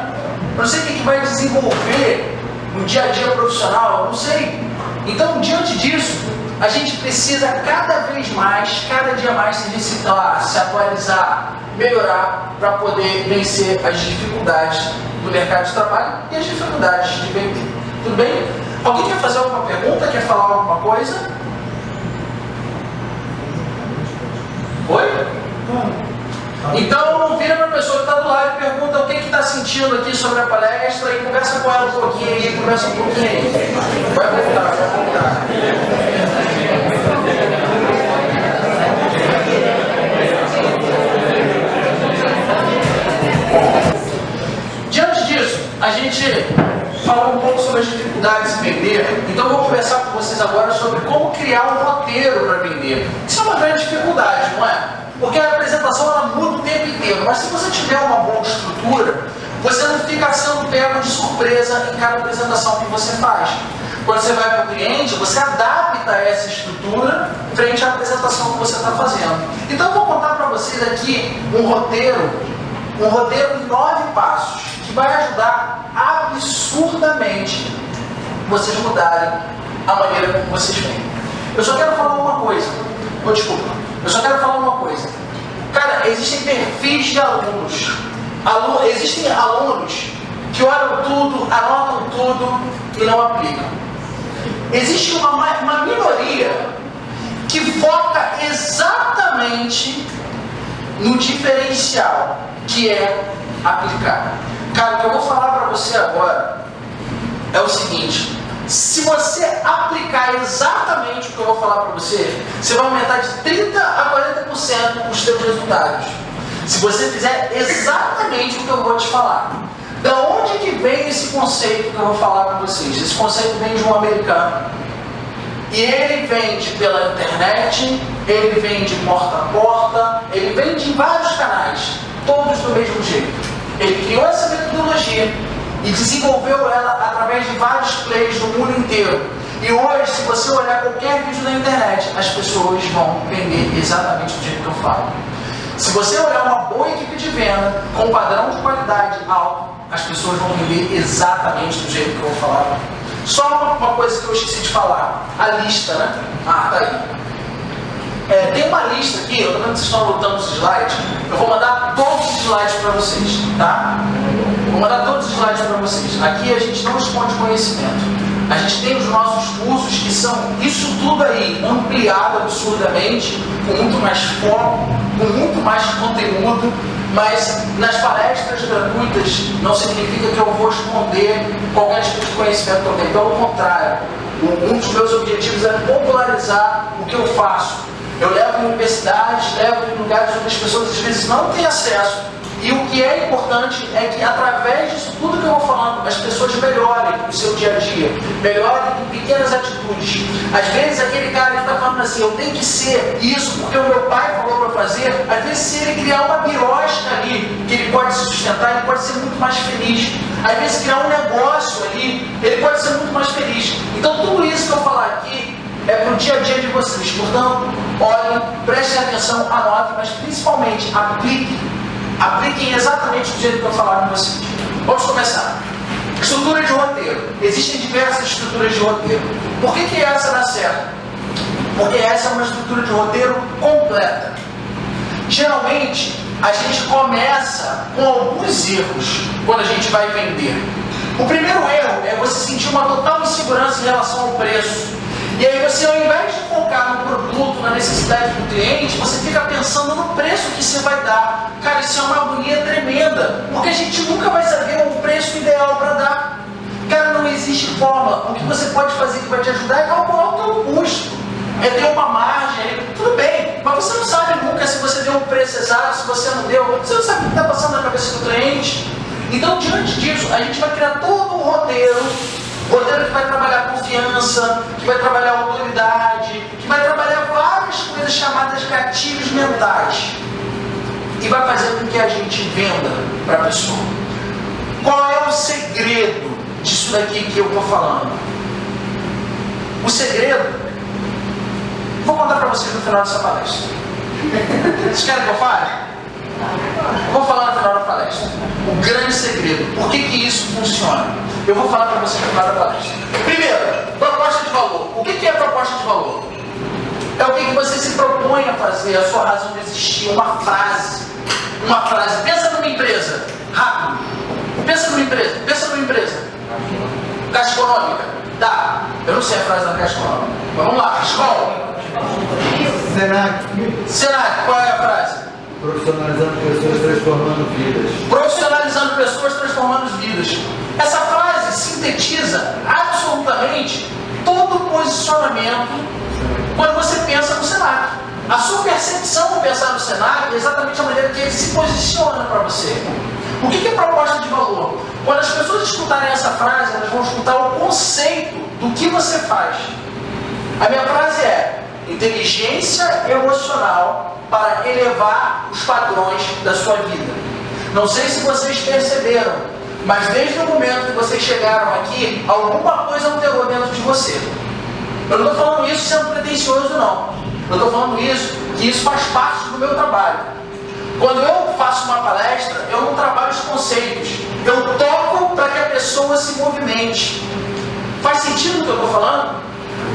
S1: Eu não sei o que vai desenvolver no dia a dia profissional. Eu não sei. Então, diante disso, a gente precisa cada vez mais, cada dia mais se reciclar, se atualizar, melhorar para poder vencer as dificuldades do mercado de trabalho e as dificuldades de vender. Tudo bem? Alguém quer fazer alguma pergunta? Quer falar alguma coisa? Oi? Então, vira para a pessoa que está do lado e pergunta o que está sentindo aqui sobre a palestra e conversa com ela um pouquinho aí, conversa um pouquinho aí. Vai voltar, vai voltar. Diante disso, a gente falou um pouco sobre as dificuldades em vender, então eu vou conversar com vocês agora sobre como criar um roteiro para vender. Isso é uma grande dificuldade, não é? Porque a apresentação ela muda o tempo inteiro, mas se você tiver uma boa estrutura, você não fica sendo pego de surpresa em cada apresentação que você faz. Quando você vai para o cliente, você adapta essa estrutura frente à apresentação que você está fazendo. Então eu vou contar para vocês aqui um roteiro em 9 passos, que vai ajudar absurdamente vocês mudarem a maneira como vocês vendem. Eu só quero falar uma coisa. Eu só quero falar uma coisa. Cara, existem perfis de alunos. Existem alunos que olham tudo, anotam tudo e não aplicam. Existe uma minoria que foca exatamente no diferencial, que é aplicar. Cara, o que eu vou falar para você agora é o seguinte: se você aplicar exatamente o que eu vou falar para você, você vai aumentar de 30% a 40% os seus resultados. Se você fizer exatamente o que eu vou te falar. Da onde que vem esse conceito que eu vou falar para vocês? Esse conceito vem de um americano. E ele vende pela internet, ele vende porta a porta, ele vende em vários canais, todos do mesmo jeito. Ele criou essa metodologia e desenvolveu ela através de vários players do mundo inteiro. E hoje, se você olhar qualquer vídeo na internet, as pessoas vão vender exatamente do jeito que eu falo. Se você olhar uma boa equipe de venda, com padrão de qualidade alto, as pessoas vão vender exatamente do jeito que eu vou falar. Só uma coisa que eu esqueci de falar, a lista, né? Ah, tá aí. Tem uma lista aqui, eu estou vendo que vocês estão anotando os slides, eu vou mandar todos os slides para vocês, tá? Vou mandar todos os slides para vocês. Aqui a gente não esconde conhecimento. A gente tem os nossos cursos que são isso tudo aí, ampliado absurdamente, com muito mais foco, com muito mais conteúdo, mas nas palestras gratuitas não significa que eu vou esconder qualquer tipo de conhecimento que eu tenho. Pelo contrário, um dos meus objetivos é popularizar o que eu faço. Eu levo em universidades, levo em lugares onde as pessoas às vezes não têm acesso. E o que é importante é que através disso tudo que eu vou falando, as pessoas melhorem o seu dia a dia, melhorem em pequenas atitudes. Às vezes aquele cara que está falando assim, eu tenho que ser isso porque o meu pai falou para fazer, às vezes se ele criar uma birosca ali, que ele pode se sustentar, ele pode ser muito mais feliz. Às vezes criar um negócio ali, ele pode ser muito mais feliz. Então tudo isso que eu falar aqui é para o dia a dia de vocês. Portanto, olhem, prestem atenção, anotem, mas principalmente apliquem. Apliquem exatamente do jeito que eu falar com vocês. Vamos começar. Estrutura de roteiro. Existem diversas estruturas de roteiro. Por que essa dá certo? Porque essa é uma estrutura de roteiro completa. Geralmente, a gente começa com alguns erros quando a gente vai vender. O primeiro erro é você sentir uma total insegurança em relação ao preço. E aí você, ao invés de focar no produto, na necessidade do cliente, você fica pensando no preço que você vai dar. Cara, isso é uma agonia tremenda, porque a gente nunca vai saber o preço ideal para dar. Cara, não existe fórmula. O que você pode fazer que vai te ajudar é calcular o teu custo. É ter uma margem, tudo bem, mas você não sabe nunca se você deu um preço exato, se você não deu, você não sabe o que está passando na cabeça do cliente. Então, diante disso, a gente vai criar todo um roteiro que vai trabalhar confiança, que vai trabalhar autoridade, que vai trabalhar várias coisas chamadas gatilhos mentais e vai fazer com que a gente venda para a pessoa. Qual é o segredo disso daqui que eu estou falando? O segredo, vou contar para vocês no final dessa palestra. Vocês querem que eu fale? Eu vou falar no final da palestra. O grande segredo, por que isso funciona? Eu vou falar para vocês no final da palestra. Primeiro, proposta de valor. O que é proposta de valor? É o que você se propõe a fazer, a sua razão de existir, uma frase. Uma frase. Pensa numa empresa. Rápido. Pensa numa empresa. Caixa econômica. Tá. Eu não sei a frase da Caixa econômica. Mas vamos lá. Escola. Senac. Qual é a frase?
S4: Profissionalizando pessoas, transformando vidas.
S1: Profissionalizando pessoas, transformando vidas. Essa frase sintetiza absolutamente todo o posicionamento quando você pensa no Senac. A sua percepção ao pensar no Senac é exatamente a maneira que ele se posiciona para você. O que é proposta de valor? Quando as pessoas escutarem essa frase, elas vão escutar o conceito do que você faz. A minha frase é: inteligência emocional para elevar os padrões da sua vida. Não sei se vocês perceberam, mas desde o momento que vocês chegaram aqui, alguma coisa alterou dentro de você. Eu não estou falando isso sendo pretensioso, não. Eu estou falando isso, que isso faz parte do meu trabalho. Quando eu faço uma palestra, eu não trabalho os conceitos. Eu toco para que a pessoa se movimente. Faz sentido o que eu estou falando?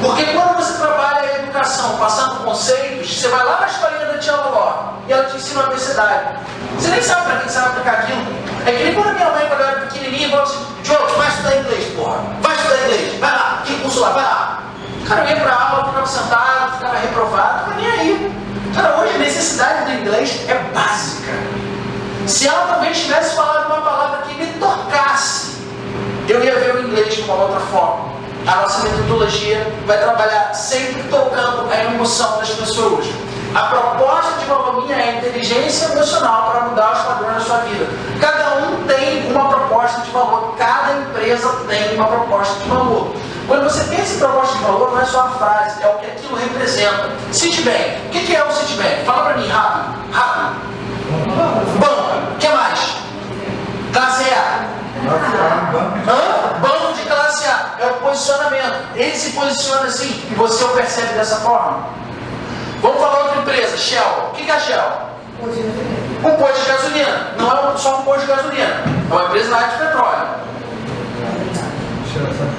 S1: Porque quando você trabalha a educação passando conceitos, você vai lá na escolinha da tia Loló e ela te ensina uma obesidade. Você nem sabe para quem você vai aplicar aquilo. É que nem quando a minha mãe, quando eu era pequenininha, falava assim: Diogo, vai estudar inglês, porra. Vai estudar inglês. Vai lá, que curso lá, vai lá. Cara, eu ia pra aula, ficava sentado, ficava reprovado, não nem aí. Cara, hoje a necessidade do inglês é básica. Se ela também tivesse falado uma palavra que me tocasse, eu ia ver o inglês de uma outra forma. A nossa metodologia vai trabalhar sempre tocando a emoção das pessoas. A proposta de valor minha é inteligência emocional para mudar os padrões da sua vida. Cada um tem uma proposta de valor, cada empresa tem uma proposta de valor. Quando você pensa em proposta de valor, não é só a frase, é o que aquilo representa. Citibank. O que é o Citibank? Fala para mim, rápido. Banco. O que mais? Classe A. Banco de classe A. É o posicionamento. Ele se posiciona assim e você o percebe dessa forma. Vamos falar outra empresa, Shell. O que é a Shell? Um posto de gasolina. Não é só um posto de gasolina. É uma empresa na área de petróleo.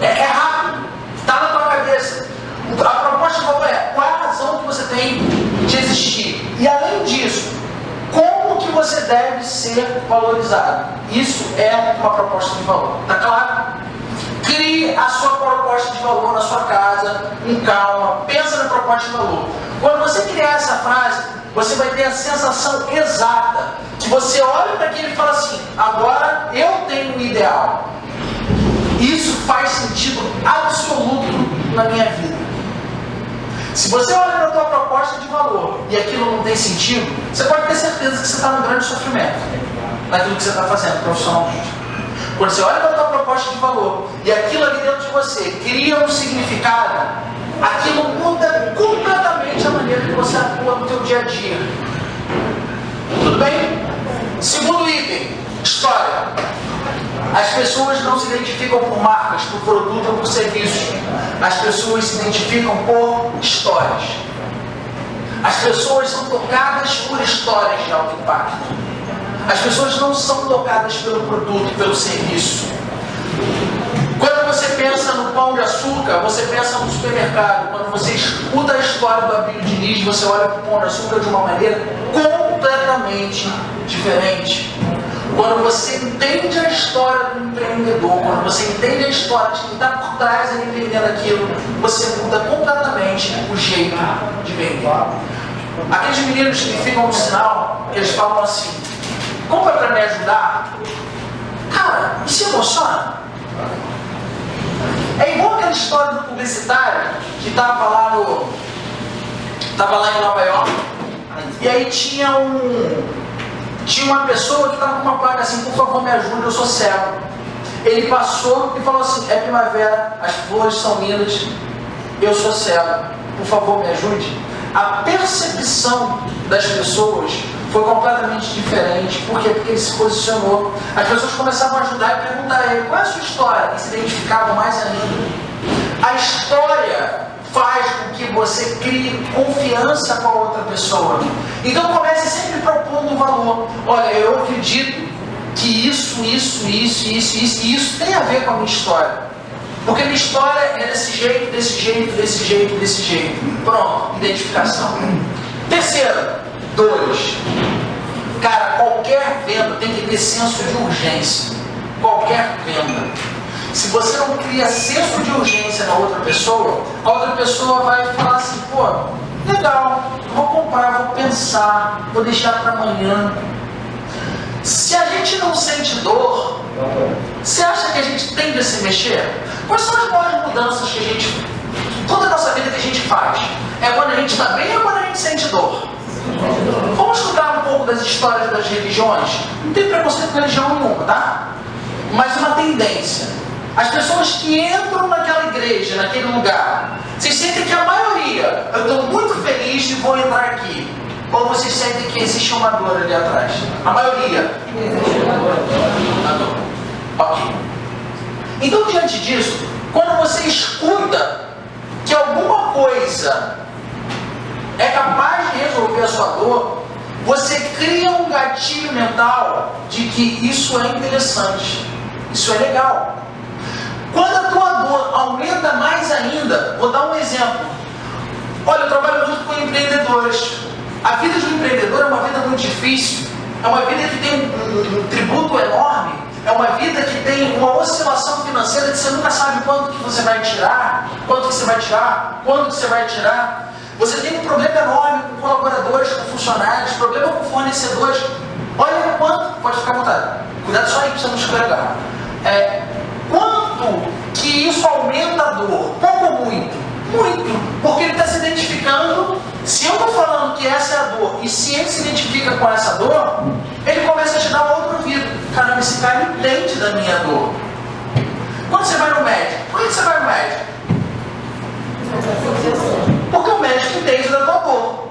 S1: É rápido. Está na tua cabeça. A proposta de valor é: qual é a razão que você tem de existir? E além disso, como que você deve ser valorizado? Isso é uma proposta de valor. Tá claro? Crie a sua proposta de valor na sua casa, com calma, pensa na proposta de valor. Quando você criar essa frase, você vai ter a sensação exata que você olha para aquilo e fala assim: agora eu tenho um ideal. Isso faz sentido absoluto na minha vida. Se você olha para a tua proposta de valor e aquilo não tem sentido, você pode ter certeza que você está num grande sofrimento naquilo que você está fazendo profissionalmente. Quando você olha para a tua proposta de valor e aquilo ali dentro de você cria um significado, aquilo muda completamente a maneira que você atua no teu dia a dia. Tudo bem? Segundo item, história. As pessoas não se identificam por marcas, por produto ou por serviços. As pessoas se identificam por histórias. As pessoas são tocadas por histórias de alto impacto. As pessoas não são tocadas pelo produto, pelo serviço. Quando você pensa no pão de açúcar, você pensa no supermercado. Quando você escuta a história do Abílio Diniz, você olha para o pão de açúcar de uma maneira completamente diferente. Quando você entende a história do empreendedor, quando você entende a história de quem está por trás ali vendendo aquilo, você muda completamente o jeito de vender. Aqueles meninos que ficam no sinal, eles falam assim: compra para me ajudar. Cara, isso emociona. É igual aquela história do publicitário que estava lá em Nova York, e aí tinha uma pessoa que estava com uma placa assim: por favor me ajude, eu sou cego. Ele passou e falou assim: é primavera, as flores são lindas, eu sou cego, por favor me ajude. A percepção das pessoas foi completamente diferente. Por quê? Porque ele se posicionou. As pessoas começavam a ajudar e perguntar a ele: qual é a sua história? E se identificavam mais ainda. A história faz com que você crie confiança com a outra pessoa. Então comece sempre propondo um valor. Olha, eu acredito que isso tem a ver com a minha história. Porque minha história é desse jeito. Pronto, identificação. Terceiro, dores. Cara, qualquer venda tem que ter senso de urgência. Qualquer venda. Se você não cria senso de urgência na outra pessoa, a outra pessoa vai falar assim: pô, legal, vou comprar, vou pensar, vou deixar para amanhã. Se a gente não sente dor, você acha que a gente tende a se mexer? Quais são as maiores mudanças que a gente, toda a nossa vida que a gente faz? É quando a gente está bem ou quando a gente sente dor? Vamos estudar um pouco das histórias das religiões. Não tem preconceito com religião nenhuma, tá? Mas uma tendência. As pessoas que entram naquela igreja, naquele lugar, vocês sentem que a maioria, eu estou muito feliz e vou entrar aqui. Ou vocês sentem que existe uma dor ali atrás? A maioria. Ok. Então, diante disso, quando você escuta que alguma coisa é capaz de resolver a sua dor, você cria um gatilho mental de que isso é interessante, isso é legal. Quando a tua dor aumenta mais ainda, vou dar um exemplo. Olha, eu trabalho muito com empreendedores. A vida de um empreendedor é uma vida muito difícil, é uma vida que tem um tributo enorme, é uma vida que tem uma oscilação financeira que você nunca sabe quanto que você vai tirar, quanto que você vai tirar, quando que você vai tirar. Você tem um problema enorme com colaboradores, com funcionários, problema com fornecedores. Olha quanto, pode ficar à vontade, cuidado só aí para você não escorregar. Quanto que isso aumenta a dor? Pouco ou muito? Muito, porque ele está se identificando. Se eu estou falando que essa é a dor, e se ele se identifica com essa dor, ele começa a te dar um outro ouvido. Caramba, esse cara entende da minha dor. Quando você vai no médico, por que você vai no médico? Porque o médico entende da tua dor.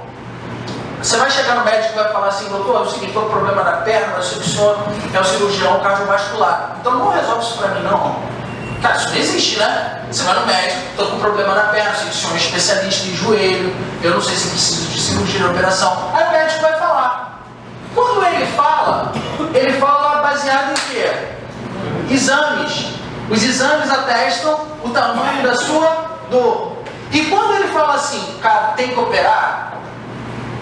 S1: Você vai chegar no médico e vai falar assim: doutor, é o seguinte, estou com problema na perna, eu sei que o senhor é um cirurgião cardiovascular, então não resolve isso para mim não. Cara, isso não existe, né? Você vai no médico, estou com problema na perna, sei que o senhor é especialista em joelho, eu não sei se preciso de cirurgia de operação. Aí o médico vai falar. Quando ele fala baseado em quê? Exames. Os exames atestam o tamanho da sua dor. E quando ele fala assim: cara, tem que operar,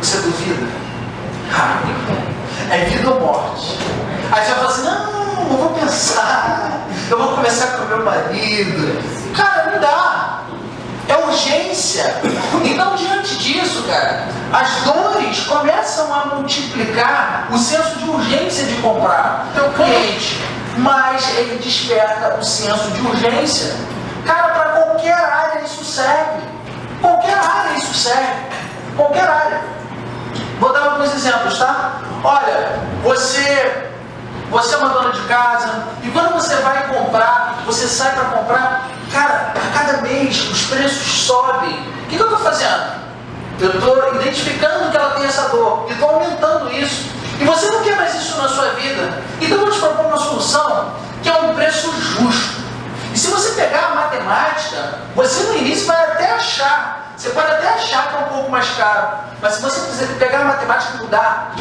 S1: você duvida? É vida ou morte? Aí você vai falar assim: não, eu vou pensar, eu vou conversar com o meu marido. Cara, não dá. É urgência. Então, diante disso, cara, as dores começam a multiplicar o senso de urgência de comprar teu cliente, mas ele desperta o senso de urgência. Cara, para qualquer área isso serve. Qualquer área isso serve. Qualquer área. Vou dar alguns exemplos, tá? Olha, você é uma dona de casa, e quando você vai comprar, você sai para comprar, cara, a cada mês os preços sobem. O que eu estou fazendo? Eu estou identificando que ela tem essa dor, e estou aumentando isso. E você não quer mais isso na sua vida. Então eu vou te propor uma solução, que é um preço justo. E se você pegar a matemática, você no início vai até achar, você pode até achar que é um pouco mais caro, mas se você quiser pegar a matemática e mudar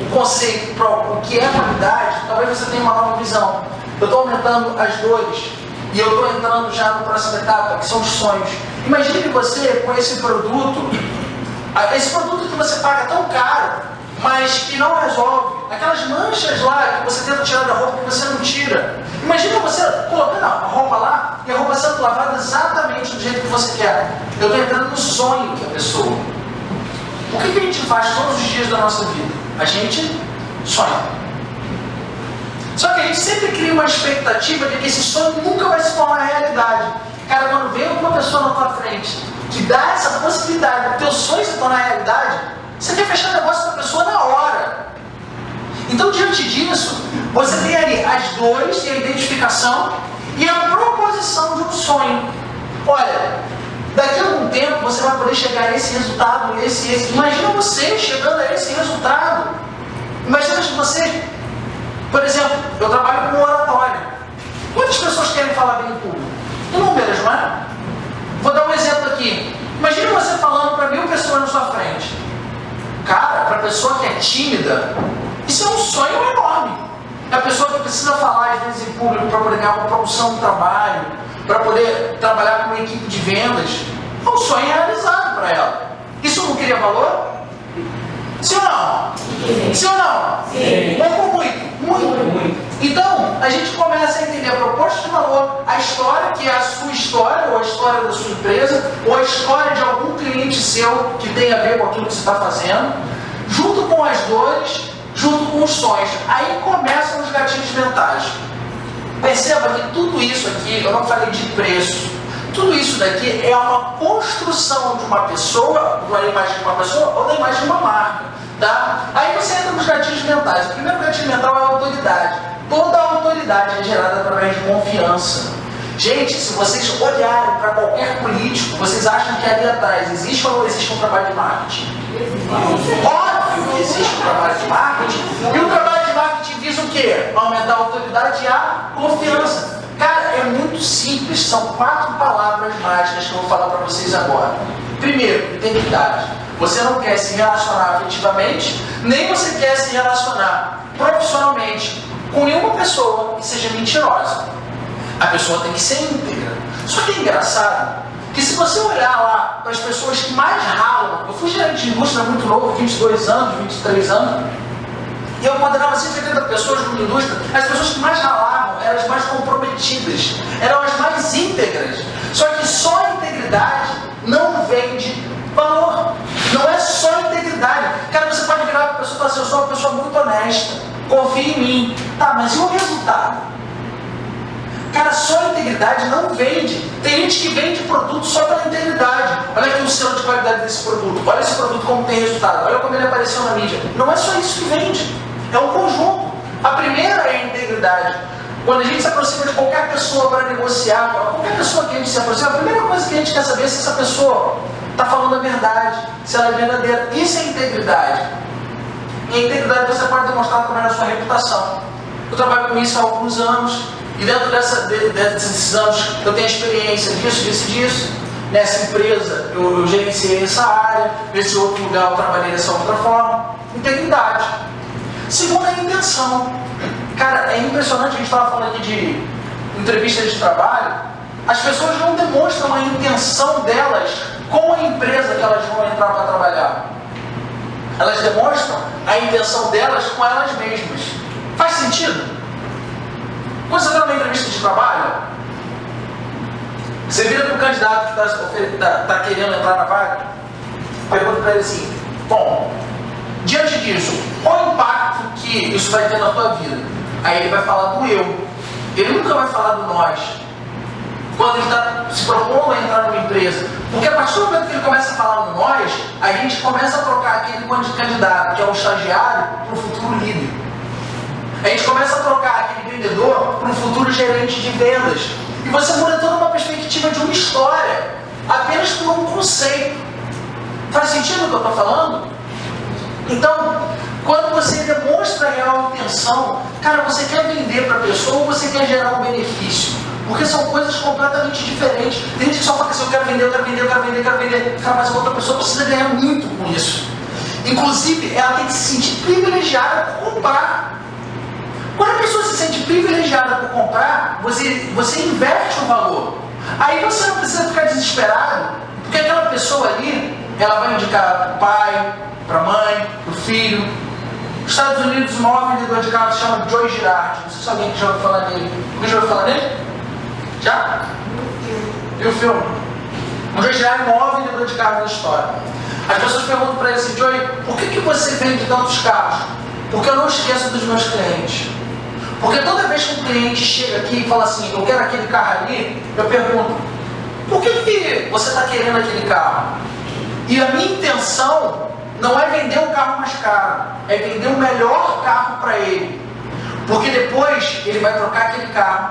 S1: o conceito para o que é qualidade, talvez você tenha uma nova visão. Eu estou aumentando as dores e eu estou entrando já na próxima etapa, que são os sonhos. Imagine você com esse produto que você paga tão caro, mas que não resolve. Aquelas manchas lá que você tenta tirar da roupa que você não tira. Imagina você colocando a roupa lá e a roupa sendo lavada exatamente do jeito que você quer. Eu estou entrando no sonho da pessoa. O que a gente faz todos os dias da nossa vida? A gente sonha. Só que a gente sempre cria uma expectativa de que esse sonho nunca vai se tornar realidade. Cara, quando vem uma pessoa na tua frente que dá essa possibilidade do teu sonho se tornar realidade, você quer fechar negócio com a pessoa na hora. Então, diante disso, você tem ali as dores e a identificação e a proposição de um sonho. Olha, daqui a algum tempo você vai poder chegar a esse resultado, esse. Imagina você chegando a esse resultado. Imagina que você, por exemplo, eu trabalho com oratória. Quantas pessoas querem falar bem em público? Inúmeras, não é? Vou dar um exemplo aqui. Imagina você falando para 1000 pessoas na sua frente. Cara, para a pessoa que é tímida, isso é um sonho enorme. É a pessoa que precisa falar às vezes em público para poder ganhar uma promoção no trabalho, para poder trabalhar com uma equipe de vendas. É um sonho realizado para ela. Isso não cria valor? Sim ou não? Sim ou não?
S3: Sim.
S1: Ou muito? Muito. Então, a gente começa a entender a proposta de valor, a história, que é a sua história, ou a história da sua empresa, ou a história de algum cliente seu que tem a ver com aquilo que você está fazendo, junto com as dores, junto com os sonhos. Aí começam os gatilhos mentais. Perceba que tudo isso aqui, eu não falei de preço, tudo isso daqui é uma construção de uma pessoa, da imagem de uma pessoa ou da imagem de uma marca. Tá? Aí você entra nos gatilhos mentais. O primeiro gatilho mental é a autoridade. Toda a autoridade é gerada através de confiança. Gente, se vocês olharem para qualquer político, vocês acham que ali atrás existe ou não existe um trabalho de marketing? Óbvio que existe um trabalho de marketing. E o trabalho de marketing visa o quê? Aumentar a autoridade e a confiança. Cara, é muito simples. São 4 palavras mágicas que eu vou falar para vocês agora. Primeiro, integridade. Você não quer se relacionar afetivamente, nem você quer se relacionar profissionalmente com nenhuma pessoa que seja mentirosa. A pessoa tem que ser íntegra. Só que é engraçado que se você olhar lá para as pessoas que mais ralam, eu fui gerente de indústria muito novo, 22 anos, 23 anos, e eu coordenava 180 pessoas numa indústria. As pessoas que mais ralavam eram as mais comprometidas, eram as mais íntegras. Só que só a integridade não vende valor. Não é só integridade. Cara, você pode virar para a pessoa e falar assim: eu sou uma pessoa muito honesta, confia em mim. Tá, mas e o resultado? Cara, só a integridade não vende. Tem gente que vende produto só pela integridade. Olha aqui o selo de qualidade desse produto. Olha esse produto como tem resultado. Olha como ele apareceu na mídia. Não é só isso que vende. É um conjunto. A primeira é a integridade. Quando a gente se aproxima de qualquer pessoa para negociar, qualquer pessoa que a gente se aproxima, a primeira coisa que a gente quer saber é se essa pessoa está falando a verdade, se ela é verdadeira. Isso é integridade. E a integridade você pode demonstrar também na sua reputação. Eu trabalho com isso há alguns anos, e dentro desses anos eu tenho experiência disso. Nessa empresa eu gerenciei essa área, nesse outro lugar eu trabalhei dessa outra forma. Integridade. Segundo, a intenção. Cara, é impressionante, a gente estava falando aqui de entrevistas de trabalho, as pessoas não demonstram a intenção delas com a empresa que elas vão entrar para trabalhar. Elas demonstram a intenção delas com elas mesmas. Faz sentido? Quando você está numa entrevista de trabalho, você vira para o candidato que está querendo entrar na vaga, pergunta para ele assim: bom, diante disso, qual o impacto que isso vai ter na tua vida? Aí ele vai falar do eu. Ele nunca vai falar do nós. Quando ele está se propondo a entrar numa empresa. Porque a partir do momento que ele começa a falar no nós, a gente começa a trocar aquele candidato, que é o estagiário, para o futuro líder. A gente começa a trocar aquele vendedor para um futuro gerente de vendas. E você muda toda uma perspectiva de uma história, apenas por um conceito. Faz sentido o que eu estou falando? Então, quando você demonstra a real intenção, cara, você quer vender para a pessoa ou você quer gerar um benefício? Porque são coisas completamente diferentes. Tem gente que só fala assim: eu quero vender. Cara, mas a outra pessoa precisa ganhar muito com isso. Inclusive, ela tem que se sentir privilegiada por comprar. Quando a pessoa se sente privilegiada por comprar, você inverte o valor. Aí você não precisa ficar desesperado, porque aquela pessoa ali, ela vai indicar para o pai, para a mãe, para o filho. Nos Estados Unidos, o maior vendedor de carro se chama Joe Girardi. Não sei se alguém que já ouviu falar dele. Alguém já ouviu falar dele? Já? Viu o filme? O Joe Girardi é o maior vendedor de carro da história. As pessoas perguntam para ele assim: Joe, por que você vende tantos carros? Porque eu não esqueço dos meus clientes. Porque toda vez que um cliente chega aqui e fala assim: eu quero aquele carro ali, eu pergunto: por que você está querendo aquele carro? E a minha intenção não é vender um carro mais caro, é vender o melhor carro para ele. Porque depois ele vai trocar aquele carro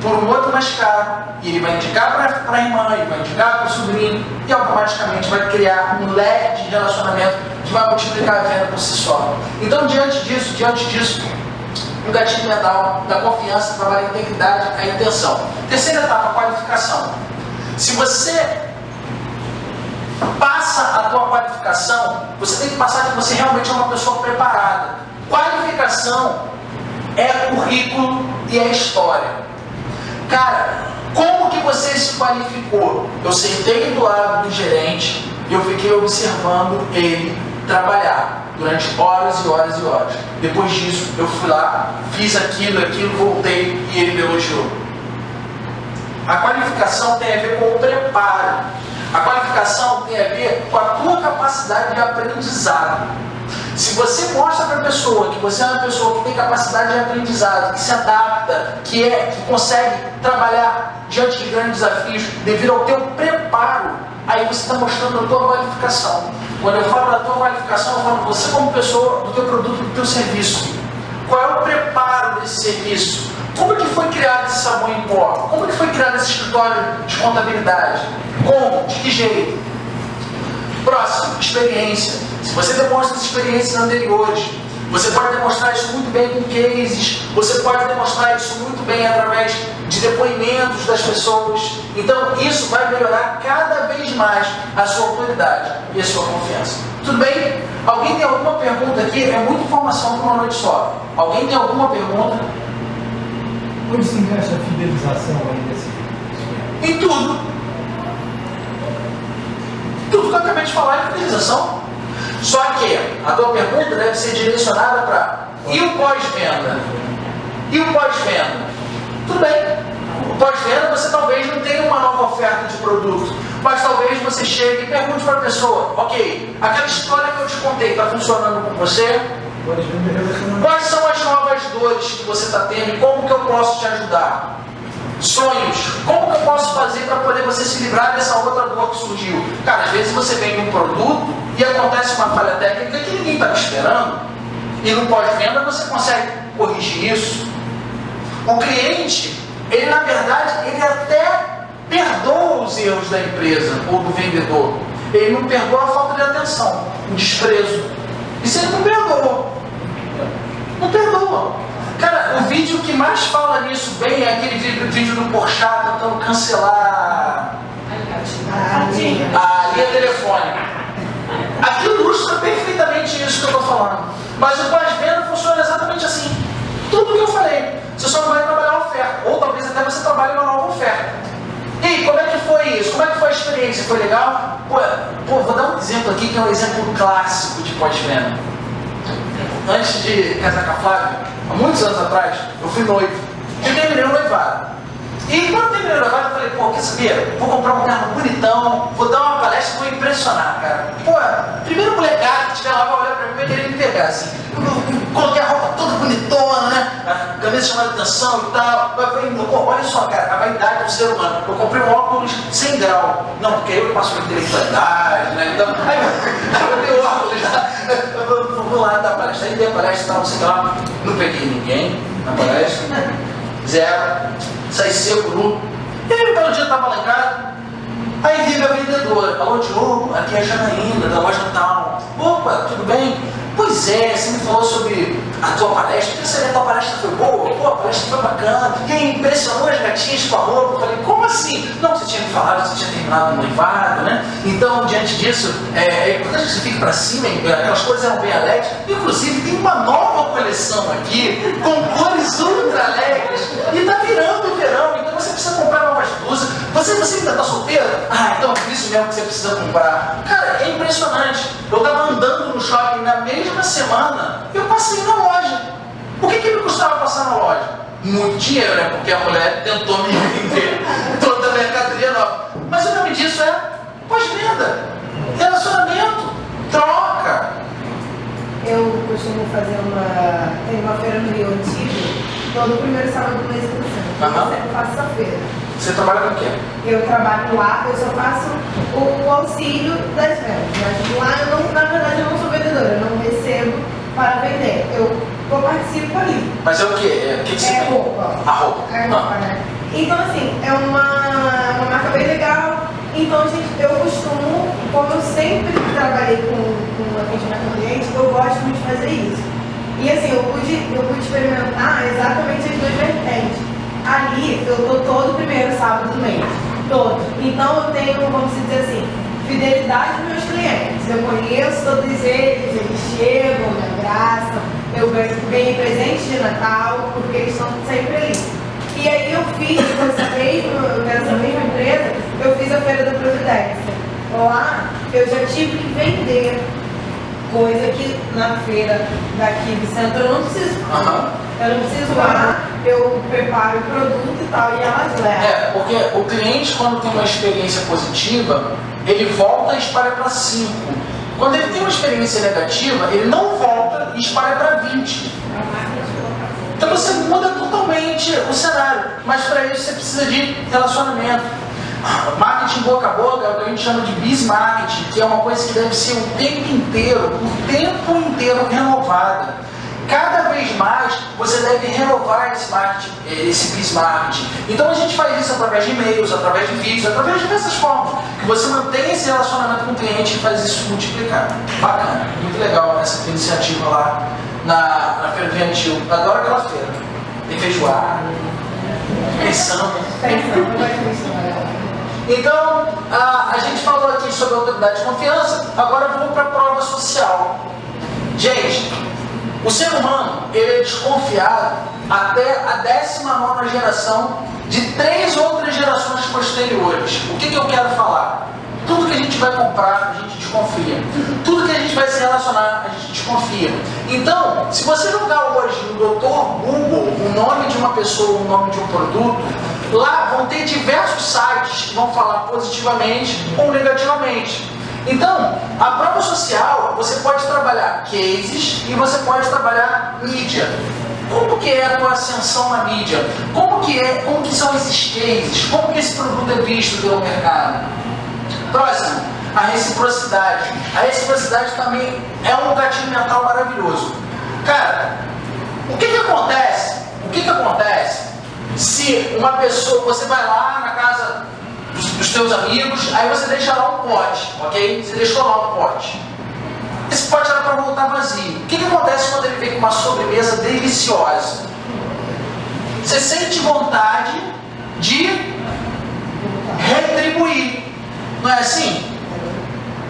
S1: por um outro mais caro, e ele vai indicar para a irmã, ele vai indicar para o sobrinho, e automaticamente vai criar um leque de relacionamento que vai multiplicar a venda por si só. Então, diante disso, o gatilho mental da confiança trabalha a integridade, a intenção. Terceira etapa, a qualificação. Se você passa a tua qualificação, você tem que passar que você realmente é uma pessoa preparada. Qualificação é currículo e é história. Cara, como que você se qualificou? Eu sentei do lado do gerente e eu fiquei observando ele trabalhar durante horas e horas e horas. Depois disso, eu fui lá, fiz aquilo, voltei e ele me elogiou. A qualificação tem a ver com o preparo. A qualificação tem a ver com a tua capacidade de aprendizado. Se você mostra para a pessoa que você é uma pessoa que tem capacidade de aprendizado, que se adapta, que consegue trabalhar diante de grandes desafios devido ao teu preparo, aí você está mostrando a tua qualificação. Quando eu falo da tua qualificação, eu falo você como pessoa, do teu produto, do teu serviço. Qual é o preparo desse serviço? Como que foi criado esse sabão em pó? Como que foi criado esse escritório de contabilidade? Como? De que jeito? Próximo, experiência. Se você demonstra as experiências anteriores, você pode demonstrar isso muito bem com cases, você pode demonstrar isso muito bem através de depoimentos das pessoas. Então, isso vai melhorar cada vez mais a sua autoridade e a sua confiança. Tudo bem? Alguém tem alguma pergunta aqui? É muita informação para uma noite só. Alguém tem alguma pergunta?
S5: Onde se encaixa a fidelização aí nesse?
S1: Em tudo. Tudo que eu acabei de falar é fidelização. Só que a tua pergunta deve ser direcionada para e o pós-venda? E o pós-venda? Tudo bem. O pós-venda você talvez não tenha uma nova oferta de produto, mas talvez você chegue e pergunte para a pessoa, ok, aquela história que eu te contei está funcionando com você? Quais são as novas dores que você está tendo e como que eu posso te ajudar? Sonhos, como que eu posso fazer para poder você se livrar dessa outra dor que surgiu? Cara, às vezes você vende um produto e acontece uma falha técnica que ninguém estava esperando, e no pós-venda você consegue corrigir isso. O cliente, ele na verdade, ele até perdoa os erros da empresa ou do vendedor, ele não perdoa a falta de atenção, o desprezo. Isso ele não perdoa. Não perdoa. Cara, o vídeo que mais fala nisso bem é aquele vídeo do Porchat tentando cancelar a linha telefônica. Aquilo ilustra perfeitamente isso que eu estou falando. Mas o pós-venda funciona exatamente assim. Tudo que eu falei. Você só não vai trabalhar a oferta. Ou talvez até você trabalhe uma nova oferta. E aí, como é que foi isso? Como é que foi a experiência? Foi legal? Pô, vou dar um exemplo aqui que é um exemplo clássico de pós-venda. Antes de casar com a Flávia, há muitos anos atrás, eu fui noivo. Eu terminei o noivado. E quando eu terminei o noivado, eu falei, pô, quer saber? Vou comprar um carro bonitão, vou dar uma palestra, vou impressionar, cara. Pô, primeiro molecado que estiver lá vai olhar pra mim e vai querer me pegar, assim. Eu coloquei a roupa toda bonitona, né? A camisa chamando atenção e tal. Eu falei, pô, olha só, cara, a vaidade do ser humano. Eu comprei um óculos 100 graus. Não, porque aí eu passo por intelectualidade, né? Então, aí eu dei óculos lá. Eu vou lá dar palestra. Aí dei a palestra e tal, não sei o que lá. Não peguei ninguém na palestra. Zero. Saí seco, nu. E aí, um belo dia eu tava lá em casa. Aí liga a vendedora. Alô, Diogo, aqui é a Janaína, da loja tal. Opa, tudo bem? Pois é, você me falou sobre a tua palestra. Quer saber, a tua palestra foi boa? Pô, a palestra foi bacana. E aí, impressionou as gatinhas com a roupa? Eu falei, como assim? Não, você tinha me falado que você tinha terminado o noivado, né? Então, diante disso, é importante que você fique pra cima, aquelas coisas eram bem alegres. Inclusive, tem uma nova coleção aqui, com cores ultra alegres. E tá virando o verão, então você precisa comprar novas blusas. Você ainda tá solteiro? Ah, então é isso mesmo que você precisa comprar. Cara, é impressionante. Eu tava andando no shopping na mesma semana, eu passei na loja. O que me custava passar na loja? Muito dinheiro, né? Porque a mulher tentou me vender toda a mercadoria nova. Mas o nome disso é pós-venda, relacionamento, troca.
S2: Eu costumo fazer tem uma feira no Rio Antigo, todo primeiro sábado do mês do ano. Eu sempre faço essa feira.
S1: Você trabalha com o quê?
S2: Eu trabalho lá, eu só faço o auxílio das vendas. Mas lá, na verdade, eu não sou vendedora, eu não recebo para vender. Eu participo ali.
S1: Mas é o quê? O que você
S2: é
S1: tem?
S2: roupa.
S1: A roupa?
S2: É roupa, né? Então, assim, é uma marca bem legal. Então, gente, eu costumo, como eu sempre trabalhei com atendimento ao cliente, eu gosto muito de fazer isso. E assim, eu pude experimentar exatamente as duas vertentes. Ali, eu tô todo primeiro sábado do mês. Todo. Então, eu tenho, vamos dizer assim, fidelidade dos meus clientes. Eu conheço todos eles chegam, me abraçam. Eu ganhei presente de Natal, porque eles estão sempre ali. E aí eu fiz, nessa mesma empresa, eu fiz a Feira da Providência. Lá eu já tive que vender coisa que na feira daqui do centro eu não preciso. Eu não preciso lá, eu preparo o produto e tal, e elas levam.
S1: Porque o cliente, quando tem uma experiência positiva, ele volta e espalha para 5. Quando ele tem uma experiência negativa, ele não volta e espalha para 20. Então você muda totalmente o cenário, mas para isso você precisa de relacionamento. Marketing boca a boca é o que a gente chama de biz marketing, que é uma coisa que deve ser o tempo inteiro renovada. Cada vez mais você deve renovar esse marketing, esse biz marketing. Então a gente faz isso através de e-mails, através de vídeos, através de diversas formas, que você mantém esse relacionamento com o cliente e faz isso multiplicar. Bacana, muito legal essa iniciativa lá na Feira do Gentil. Adoro aquela feira. Tem feijoada, tem samba. Então, a gente falou aqui sobre a autoridade de confiança, agora vamos para a prova social. Gente, o ser humano ele é desconfiado até a 19ª geração de 3 outras gerações posteriores. O que eu quero falar? Tudo que a gente vai comprar, a gente desconfia. Tudo que a gente vai se relacionar, a gente desconfia. Então, se você jogar hoje no Dr. Google o nome de uma pessoa, o nome de um produto, lá vão ter diversos sites que vão falar positivamente ou negativamente. Então, a prova social, você pode trabalhar cases e você pode trabalhar mídia. Como que é a tua ascensão na mídia? Como que são esses cases? Como que esse produto é visto pelo mercado? Próximo, a reciprocidade. A reciprocidade também é um gatilho mental maravilhoso. Cara, o que acontece? O que acontece se uma pessoa, você vai lá na casa dos teus amigos, aí você deixa lá um pote, ok? Você deixou lá um pote. Esse pote era para voltar vazio. O que acontece quando ele vem com uma sobremesa deliciosa? Você sente vontade de retribuir. Não é assim?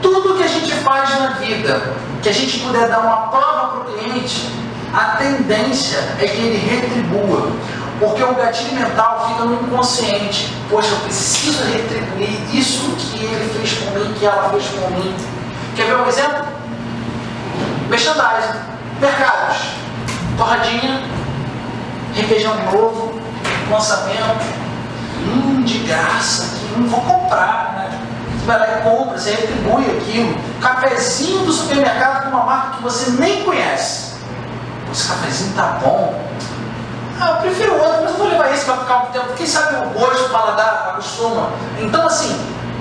S1: Tudo que a gente faz na vida, que a gente puder dar uma prova para o cliente, a tendência é que ele retribua. Porque o gatilho mental fica no inconsciente. Poxa, eu preciso retribuir isso que ele fez por mim, que ela fez por mim. Quer ver um exemplo? Merchandising. Mercados. Torradinha, requeijão novo, lançamento. De graça, vou comprar, né? Você vai lá e compra, você retribui aquilo. Cafezinho do supermercado com uma marca que você nem conhece. Esse cafezinho tá bom. Eu prefiro outro, mas eu vou levar esse para ficar um tempo. Quem sabe o gosto, o paladar acostuma. Então, assim,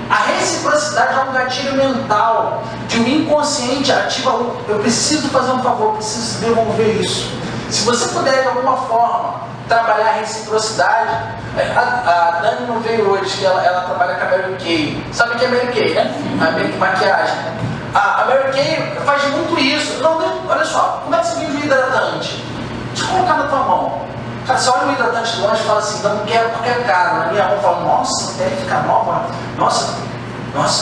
S1: a reciprocidade é um gatilho mental que o inconsciente ativa. Eu preciso fazer um favor, eu preciso devolver isso. Se você puder, de alguma forma, trabalhar a reciprocidade. A Dani não veio hoje, que ela trabalha com a Mary Kay. Sabe o que é Mary Kay, né? A maquiagem. A Mary Kay faz muito isso. Não, olha só, como é que você vive o hidratante? Deixa eu colocar na tua mão. Cara, você olha o hidratante de longe e fala assim, não quero porque é caro. Na minha mão fala, nossa, deve ficar nova. Nossa,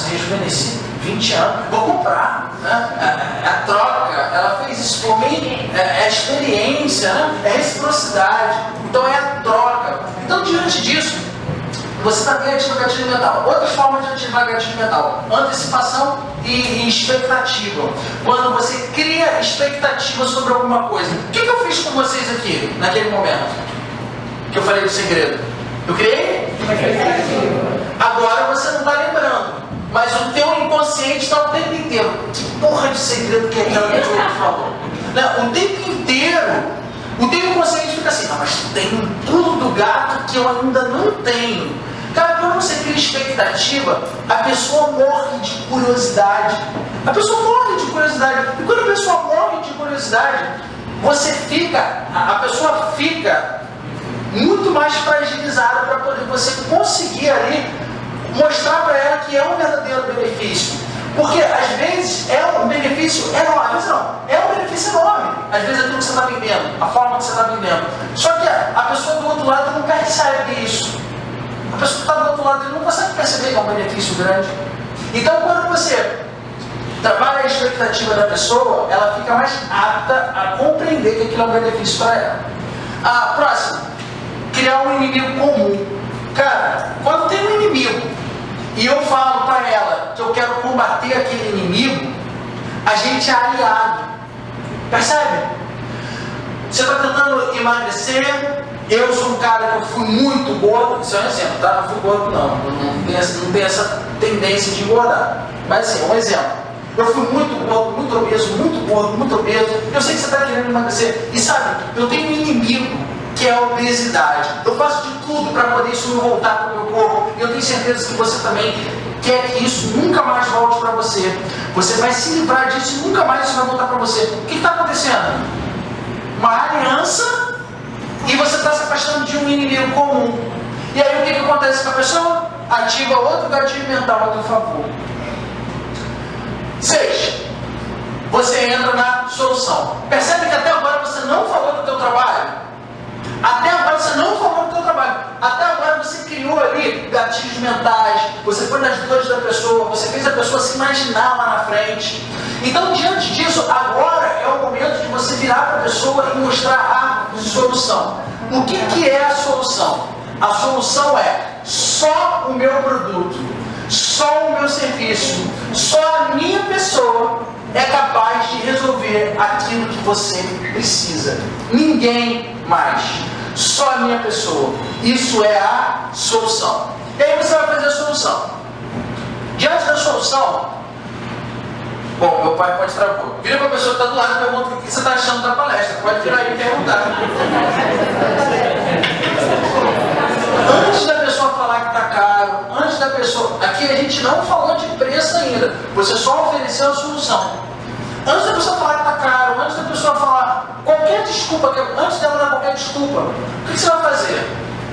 S1: rejuvenesci 20 anos, vou comprar. Né? A troca, ela fez isso por mim, é a experiência, né? É a reciprocidade. Então é a troca. Então, diante disso, você também ativa o gatilho mental. Outras formas de ativar gatilho mental: antecipação e expectativa. Quando você cria expectativa sobre alguma coisa. O que eu fiz com vocês aqui, naquele momento? Que eu falei do segredo. Eu criei? Agora você não está lembrando. Mas o teu inconsciente está o tempo inteiro. Que porra de segredo que é aquela que o outro falou? Não, o tempo inteiro. O teu inconsciente fica assim, mas tem um pulo do gato que eu ainda não tenho. Cara, quando você cria expectativa, a pessoa morre de curiosidade. A pessoa morre de curiosidade. E quando a pessoa morre de curiosidade, você fica, a pessoa fica muito mais fragilizada para poder você conseguir ali mostrar para ela que é um verdadeiro benefício. Porque às vezes é um benefício enorme, às vezes não, é um benefício enorme. Às vezes aquilo que você está vendendo, a forma que você está vendendo. Só que a pessoa do outro lado não percebe isso. A pessoa que está do outro lado não consegue perceber que é um benefício grande. Então quando você trabalha a expectativa da pessoa, ela fica mais apta a compreender que aquilo é um benefício para ela. A próxima, criar um inimigo comum. Cara, quando tem um inimigo e eu falo para ela que eu quero combater aquele inimigo, a gente é aliado. Percebe? Você está tentando emagrecer, eu sou um cara que eu fui muito gordo, isso é um exemplo, tá? Não fui gordo não tem essa tendência de engordar. Mas assim, um exemplo. Eu fui muito gordo, muito obeso, muito gordo, muito obeso. Eu sei que você está querendo emagrecer. E sabe, eu tenho um inimigo que é a obesidade. Eu faço de tudo para poder isso não voltar para o meu corpo. E eu tenho certeza que você também quer que isso nunca mais volte para você. Você vai se livrar disso e nunca mais isso vai voltar para você. O que está acontecendo? Uma aliança e você está se afastando de um inimigo comum. E aí o que acontece com a pessoa? Ativa outro gatilho mental a teu favor. 6. Você entra na solução. Percebe que até agora você não falou do teu trabalho? Até agora você não falou do teu trabalho. Até agora você criou ali gatilhos mentais. Você foi nas dores da pessoa. Você fez a pessoa se imaginar lá na frente. Então, diante disso, agora é o momento de você virar para a pessoa e mostrar a solução. O que é a solução? A solução é só o meu produto, só o meu serviço, só a minha pessoa é capaz de resolver aquilo que você precisa. Ninguém mais. Só a minha pessoa. Isso é a solução. E aí você vai fazer a solução. Diante da solução, bom, meu pai pode travar. Vira para a pessoa que está do lado e pergunta o que você está achando da palestra. Pode virar aí e perguntar. Antes da pessoa falar que está caro, antes da pessoa... Aqui a gente não falou de preço ainda. Você só ofereceu a solução. Antes da pessoa falar que está caro, antes da pessoa falar qualquer desculpa, antes dela dar qualquer desculpa, o que você vai fazer?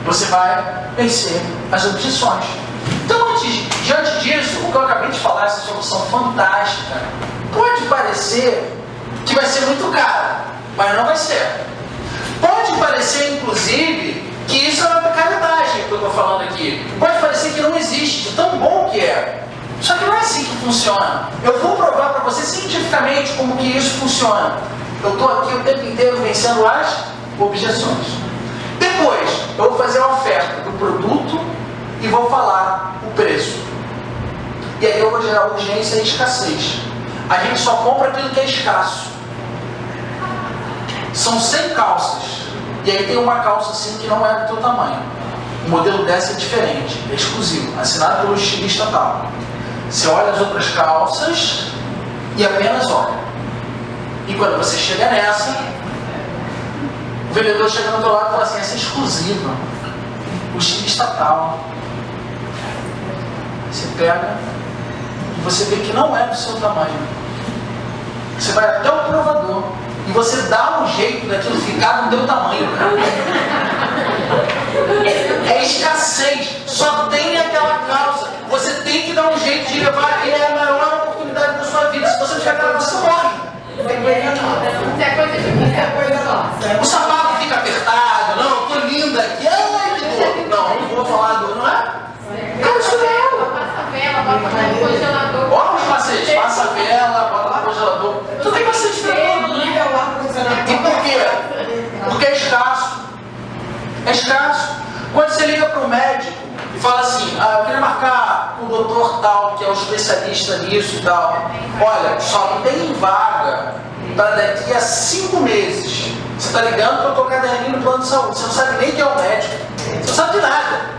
S1: Você vai vencer as objeções. Então, diante disso, o que eu acabei de falar, essa solução fantástica, pode parecer que vai ser muito caro, mas não vai ser. Pode parecer, inclusive, que isso é uma picaretagem que eu estou falando aqui. Pode parecer que não existe, de tão bom que é. Só que não é assim que funciona. Eu vou provar para você cientificamente como que isso funciona. Eu estou aqui o tempo inteiro vencendo as objeções. Depois, eu vou fazer a oferta do produto e vou falar o preço. E aí eu vou gerar urgência e escassez. A gente só compra aquilo que é escasso. São 100 calças. E aí tem uma calça assim que não é do teu tamanho. O modelo dessa é diferente, é exclusivo, assinado pelo estilista tal. Você olha as outras calças e apenas olha. E quando você chega nessa, o vendedor chega do teu lado e fala assim, essa é exclusiva. O estilista tal. Você pega e você vê que não é do seu tamanho. Você vai até o provador e você dá um jeito daquilo ficar no teu tamanho. É escassez. Só tem aquela calça. Você tem que dar um jeito de levar. E é a maior oportunidade da sua vida. Se você não tiver calça, você morre. O sapato fica apertado. Não, eu tô linda aqui. Ai, que dor. Não vou falar dor, não é? Cara, isso é eu.
S6: Passa vela, bota no congelador.
S1: Olha os macetes. Passa a vela, bota no congelador. Tu tem macete pra tudo. E por quê? Porque é escasso. É escasso. Quando você liga para o médico e fala assim, eu queria marcar com o doutor tal, que é o especialista nisso e tal. Olha, só tem vaga para daqui a 5 meses. Você está ligando para o teu caderninho do plano de saúde. Você não sabe nem quem é o médico. Você não sabe de nada.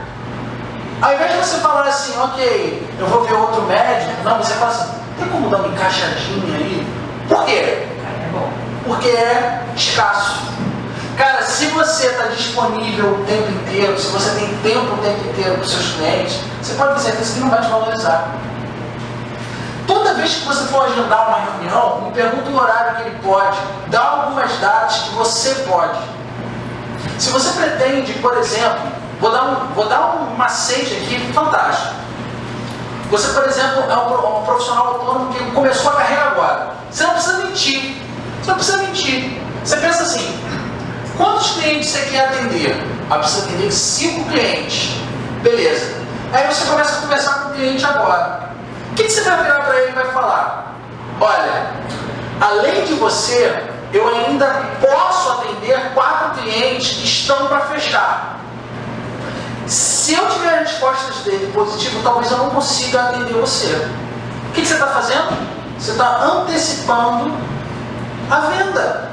S1: Ao invés de você falar assim, ok, eu vou ver outro médico, não, você fala assim, tem como dar uma encaixadinha aí? Por quê? Porque é escasso. Cara, se você está disponível o tempo inteiro, se você tem tempo o tempo inteiro para os seus clientes, você pode ter certeza que não vai te valorizar. Toda vez que você for agendar uma reunião, me pergunta o horário que ele pode, dá algumas datas que você pode. Se você pretende, por exemplo, vou dar um macete aqui fantástico. Você, por exemplo, é um profissional autônomo que começou a carreira agora. Você não precisa mentir. Você não precisa mentir. Você pensa assim, quantos clientes você quer atender? Ah, precisa atender 5 clientes. Beleza. Aí você começa a conversar com o cliente agora. O que você vai virar para ele e vai falar? Olha, além de você, eu ainda posso atender 4 clientes que estão para fechar. Se eu tiver respostas dele positivas, talvez eu não consiga atender você. O que você está fazendo? Você está antecipando a venda.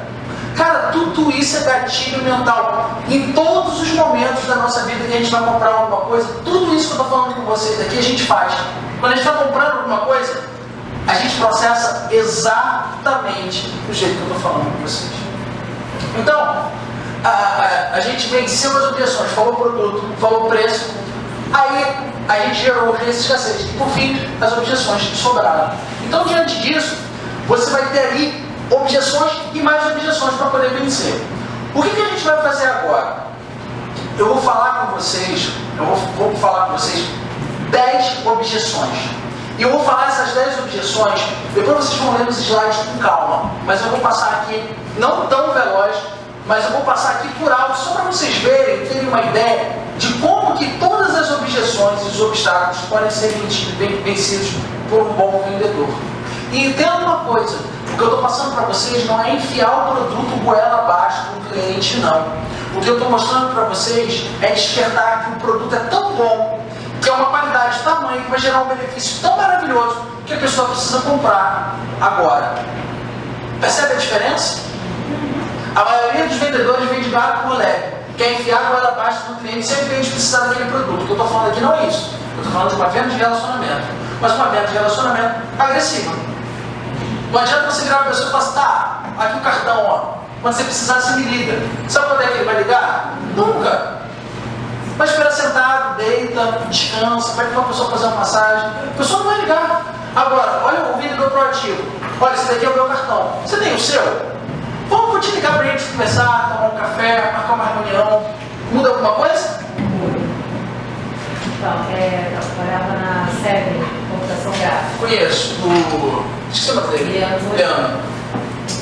S1: Cara, tudo isso é gatilho mental. Em todos os momentos da nossa vida que a gente vai comprar alguma coisa, tudo isso que eu estou falando com vocês aqui, a gente faz. Quando a gente está comprando alguma coisa, a gente processa exatamente do jeito que eu estou falando com vocês. Então, a gente venceu as objeções, falou produto, falou preço, aí a gente gerou urgência e escassez. E por fim, as objeções sobraram. Então, diante disso, você vai ter ali objeções e mais objeções para poder vencer. O que a gente vai fazer agora? Eu vou falar com vocês, vou falar com vocês 10 objeções. E eu vou falar essas 10 objeções, depois vocês vão ler os slides com calma, mas eu vou passar aqui, não tão veloz, mas eu vou passar aqui por alto, só para vocês verem, terem uma ideia de como que todas as objeções e os obstáculos podem ser vencidos por um bom vendedor. E entenda uma coisa, o que eu estou passando para vocês não é enfiar o produto goela abaixo para o cliente, não. O que eu estou mostrando para vocês é despertar que o produto é tão bom, que é uma qualidade tamanho, que vai gerar um benefício tão maravilhoso, que a pessoa precisa comprar agora. Percebe a diferença? A maioria dos vendedores vende gato por leve, quer enfiar a goela abaixo do cliente sempre que a gente precisar daquele produto. O que eu estou falando aqui não é isso. Eu estou falando de uma venda de relacionamento, mas uma venda de relacionamento agressiva. Não adianta você virar uma pessoa e falar assim, tá, aqui o cartão, ó. Quando você precisar, você me liga. Sabe quando é que ele vai ligar? Nunca. Vai esperar sentado, deita, descansa, vai pedir uma pessoa fazer uma massagem. A pessoa não vai ligar. Agora, olha o vendedor proativo. Olha, esse daqui é o meu cartão. Você tem o seu? Vou te ligar pra gente conversar, tomar um café, marcar uma reunião. Muda alguma coisa?
S7: Então, eu trabalhava na SEB, computação gráfica.
S1: Conheço. Esqueci o nome dele. Leandro.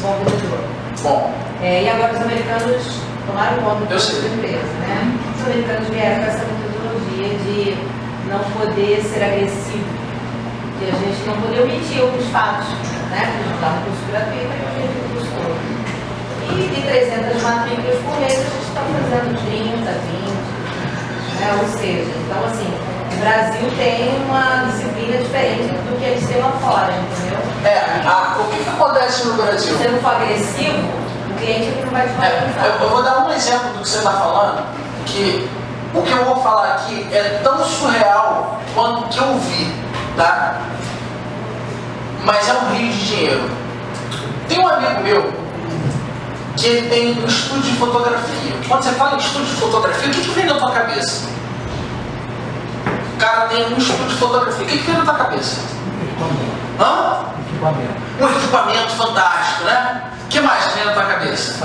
S7: Bom vendedor.
S1: Bom.
S7: E agora os americanos tomaram conta da
S1: Eu sei.
S7: empresa, né? Os americanos vieram com essa metodologia de não poder ser agressivo, de a gente não poder omitir alguns fatos, né? Porque a gente dá um curso gratuito e a gente custou. E de 300 matrículas por mês a gente está fazendo 30, 20, né? Ou seja, então assim, o Brasil tem uma disciplina diferente do que eles têm lá fora, entendeu?
S1: O que acontece no Brasil?
S7: Se você não for agressivo, o cliente é que não vai te valorizar.
S1: Eu vou dar um exemplo do que você está falando, que o que eu vou falar aqui é tão surreal quanto o que eu vi, tá? Mas é um rio de dinheiro. Tem um amigo meu que ele tem um estúdio de fotografia. Quando você fala em estúdio de fotografia, o que vem na tua cabeça? O cara tem um estúdio de fotografia. O que vem na tua cabeça? Hã? Um equipamento fantástico, né? O que mais vem na tua cabeça?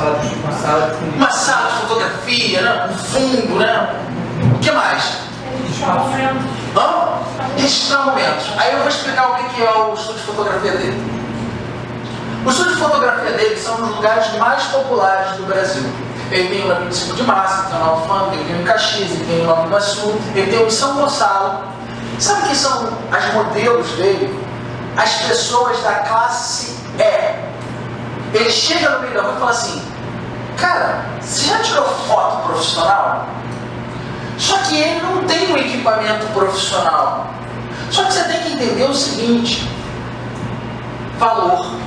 S1: Uma sala de fotografia, né? Um fundo, né? O que mais? Hã? Registrar momentos. Aí eu vou explicar o que é o estúdio de fotografia dele. O estúdio de fotografia dele são os lugares mais populares do Brasil. Ele tem um na 25 de março, ele tem um na Alfândega, ele tem um em Caxias, ele tem um em Nova Iguaçu, ele tem um em São Gonçalo. Sabe quem são as modelos dele? As pessoas da classe E. Ele chega no meio da rua e fala assim, cara, você já tirou foto profissional? Só que ele não tem um equipamento profissional. Só que você tem que entender o seguinte, valor.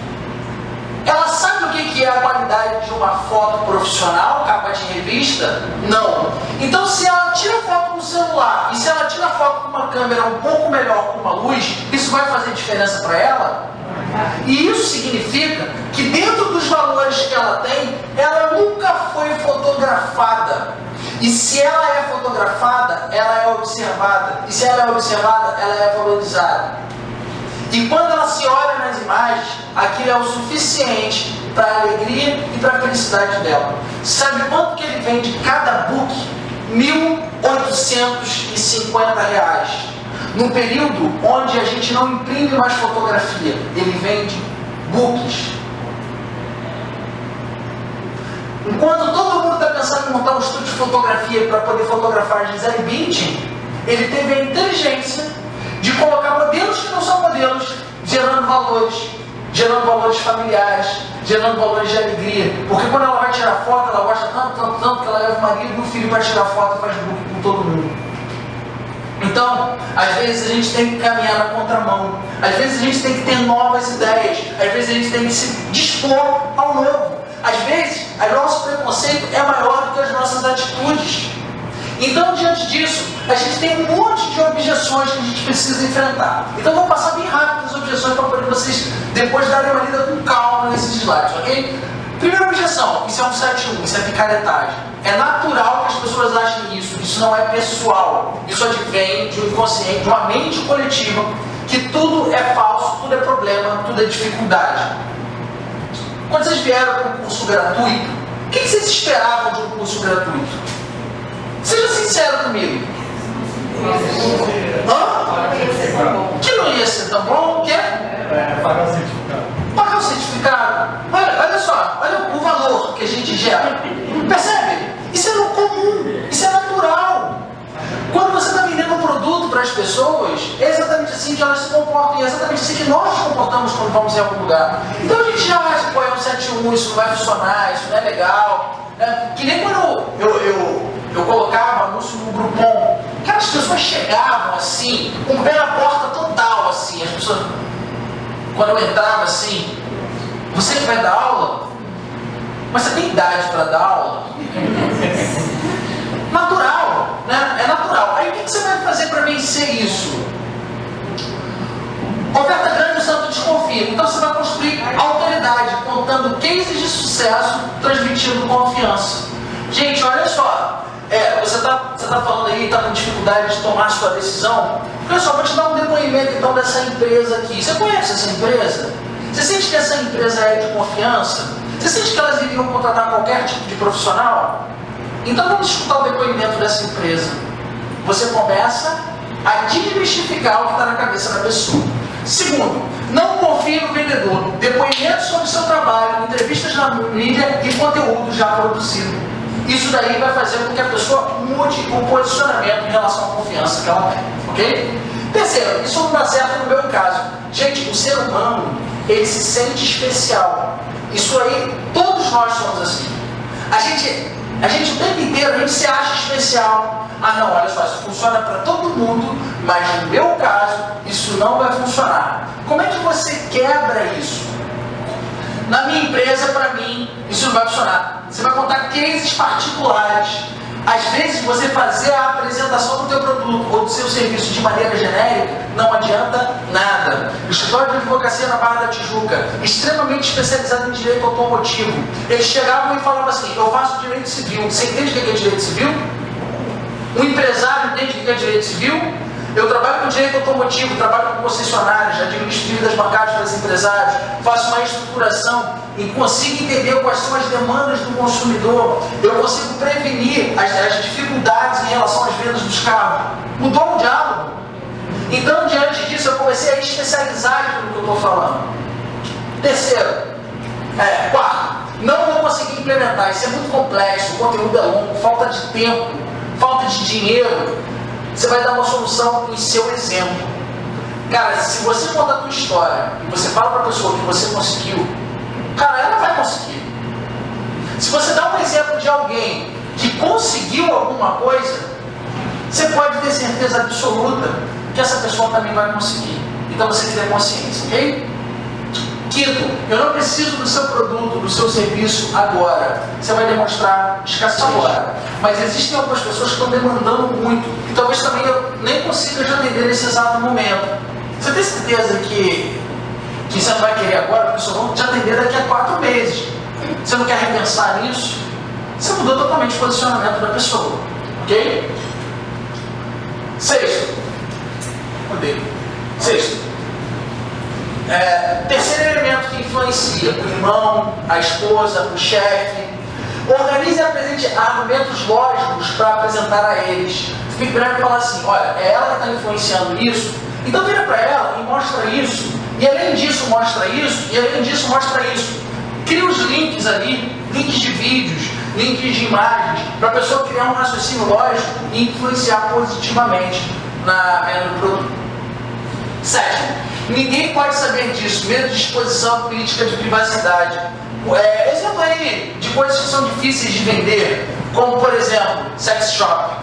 S1: Ela sabe o que é a qualidade de uma foto profissional, capa de revista? Não. Então se ela tira foto no celular e se ela tira foto com uma câmera um pouco melhor, com uma luz, isso vai fazer diferença para ela? E isso significa que dentro dos valores que ela tem, ela nunca foi fotografada. E se ela é fotografada, ela é observada. E se ela é observada, ela é valorizada. E quando ela se olha nas imagens, aquilo é o suficiente para a alegria e para a felicidade dela. Sabe quanto que ele vende cada book? R$ 1.850. Num período onde a gente não imprime mais fotografia, ele vende books. Enquanto todo mundo está pensando em montar um estúdio de fotografia para poder fotografar a Gisele Bündchen, ele teve a inteligência de colocar modelos que não são modelos, gerando valores familiares, gerando valores de alegria. Porque quando ela vai tirar foto, ela gosta tanto que ela leva o marido e o filho para tirar foto e faz book com todo mundo. Então, às vezes a gente tem que caminhar na contramão, às vezes a gente tem que ter novas ideias, às vezes a gente tem que se dispor ao novo. Às vezes, o nosso preconceito é maior do que as nossas atitudes. Então, diante disso, a gente tem um monte de objeções que a gente precisa enfrentar. Então, vou passar bem rápido as objeções para poder vocês depois darem uma lida com calma nesses slides, ok? Primeira objeção, isso é um 7.1, isso é picaretagem. É natural que as pessoas achem isso não é pessoal. Isso advém de um inconsciente, de uma mente coletiva, que tudo é falso, tudo é problema, tudo é dificuldade. Quando vocês vieram para um curso gratuito, o que vocês esperavam de um curso gratuito? Seja sincero comigo. Que não ia ser tão bom, o quê?
S5: Pagar o certificado.
S1: Pagar o certificado. Olha só, olha o valor que a gente gera. Percebe? Isso é comum, isso é natural. Quando você está vendendo um produto para as pessoas, é exatamente assim que elas se comportam, e é exatamente assim que nós nos comportamos quando vamos em algum lugar. Então a gente já acha, pô, é um 7.1, isso não vai funcionar, isso não é legal. Que nem quando eu colocava anúncio no Groupon, aquelas pessoas chegavam assim, com o pé na porta total, assim, as pessoas, quando eu entrava assim, você que vai dar aula? Mas você tem idade para dar aula? Natural, né? É natural. Aí o que você vai fazer para vencer isso? Oferta grande, o santo desconfia. Então você vai construir autoridade, contando cases de sucesso, transmitindo confiança. Gente, olha só. Você está falando aí, está com dificuldade de tomar a sua decisão? Olha só, vou te dar um depoimento então dessa empresa aqui. Você conhece essa empresa? Você sente que essa empresa é de confiança? Você sente que elas iriam contratar qualquer tipo de profissional? Então vamos escutar o depoimento dessa empresa. Você começa a desmistificar o que está na cabeça da pessoa. Segundo, não confie no vendedor. Depoimentos sobre o seu trabalho, entrevistas na mídia e conteúdo já produzido. Isso daí vai fazer com que a pessoa mude o posicionamento em relação à confiança que ela tem, ok? Terceiro, isso não dá certo no meu caso. Gente, o ser humano, ele se sente especial. Isso aí, todos nós somos assim. A gente o tempo inteiro, a gente se acha especial. Ah não, olha só, isso funciona para todo mundo, mas no meu caso, isso não vai funcionar. Como é que você quebra isso? Na minha empresa, para mim, isso não vai funcionar. Você vai contar cases particulares. Às vezes, você fazer a apresentação do teu produto ou do seu serviço de maneira genérica não adianta nada. O escritório de advocacia na Barra da Tijuca, extremamente especializado em direito automotivo, eles chegavam e falavam assim: eu faço direito civil. Você entende o que é direito civil? Um empresário entende o que é direito civil? Eu trabalho com direito automotivo, trabalho com concessionários, administro dívidas bancárias para os empresários, faço uma estruturação e consigo entender quais são as demandas do consumidor. Eu consigo prevenir as dificuldades em relação às vendas dos carros. Mudou o diálogo. Então, diante disso, eu comecei a especializar no que eu estou falando. Quarto, não vou conseguir implementar. Isso é muito complexo, o conteúdo é longo, falta de tempo, falta de dinheiro. Você vai dar uma solução em seu exemplo. Cara, se você conta a tua história e você fala para a pessoa que você conseguiu, cara, ela vai conseguir. Se você dá um exemplo de alguém que conseguiu alguma coisa, você pode ter certeza absoluta que essa pessoa também vai conseguir. Então você tem que ter consciência, ok? Quinto, eu não preciso do seu produto, do seu serviço agora. Você vai demonstrar escassez agora. Mas existem algumas pessoas que estão demandando muito e talvez também eu nem consiga te atender nesse exato momento. Você tem certeza que você não vai querer agora, porque só vão te atender daqui a 4 meses. Você não quer repensar nisso? Você mudou totalmente o posicionamento da pessoa, ok? Sexto, Terceiro elemento que influencia: o irmão, a esposa, o chefe. Organize e apresente argumentos lógicos para apresentar a eles. Você tem que virar e falar assim: olha, é ela que está influenciando isso, então vira para ela e mostra isso. E além disso, mostra isso, e além disso, mostra isso. Cria os links ali, links de vídeos, links de imagens, para a pessoa criar um raciocínio lógico e influenciar positivamente na venda do produto. Sétimo, ninguém pode saber disso, medo de exposição política de privacidade. Exemplo aí de coisas que são difíceis de vender, como por exemplo, sex shop.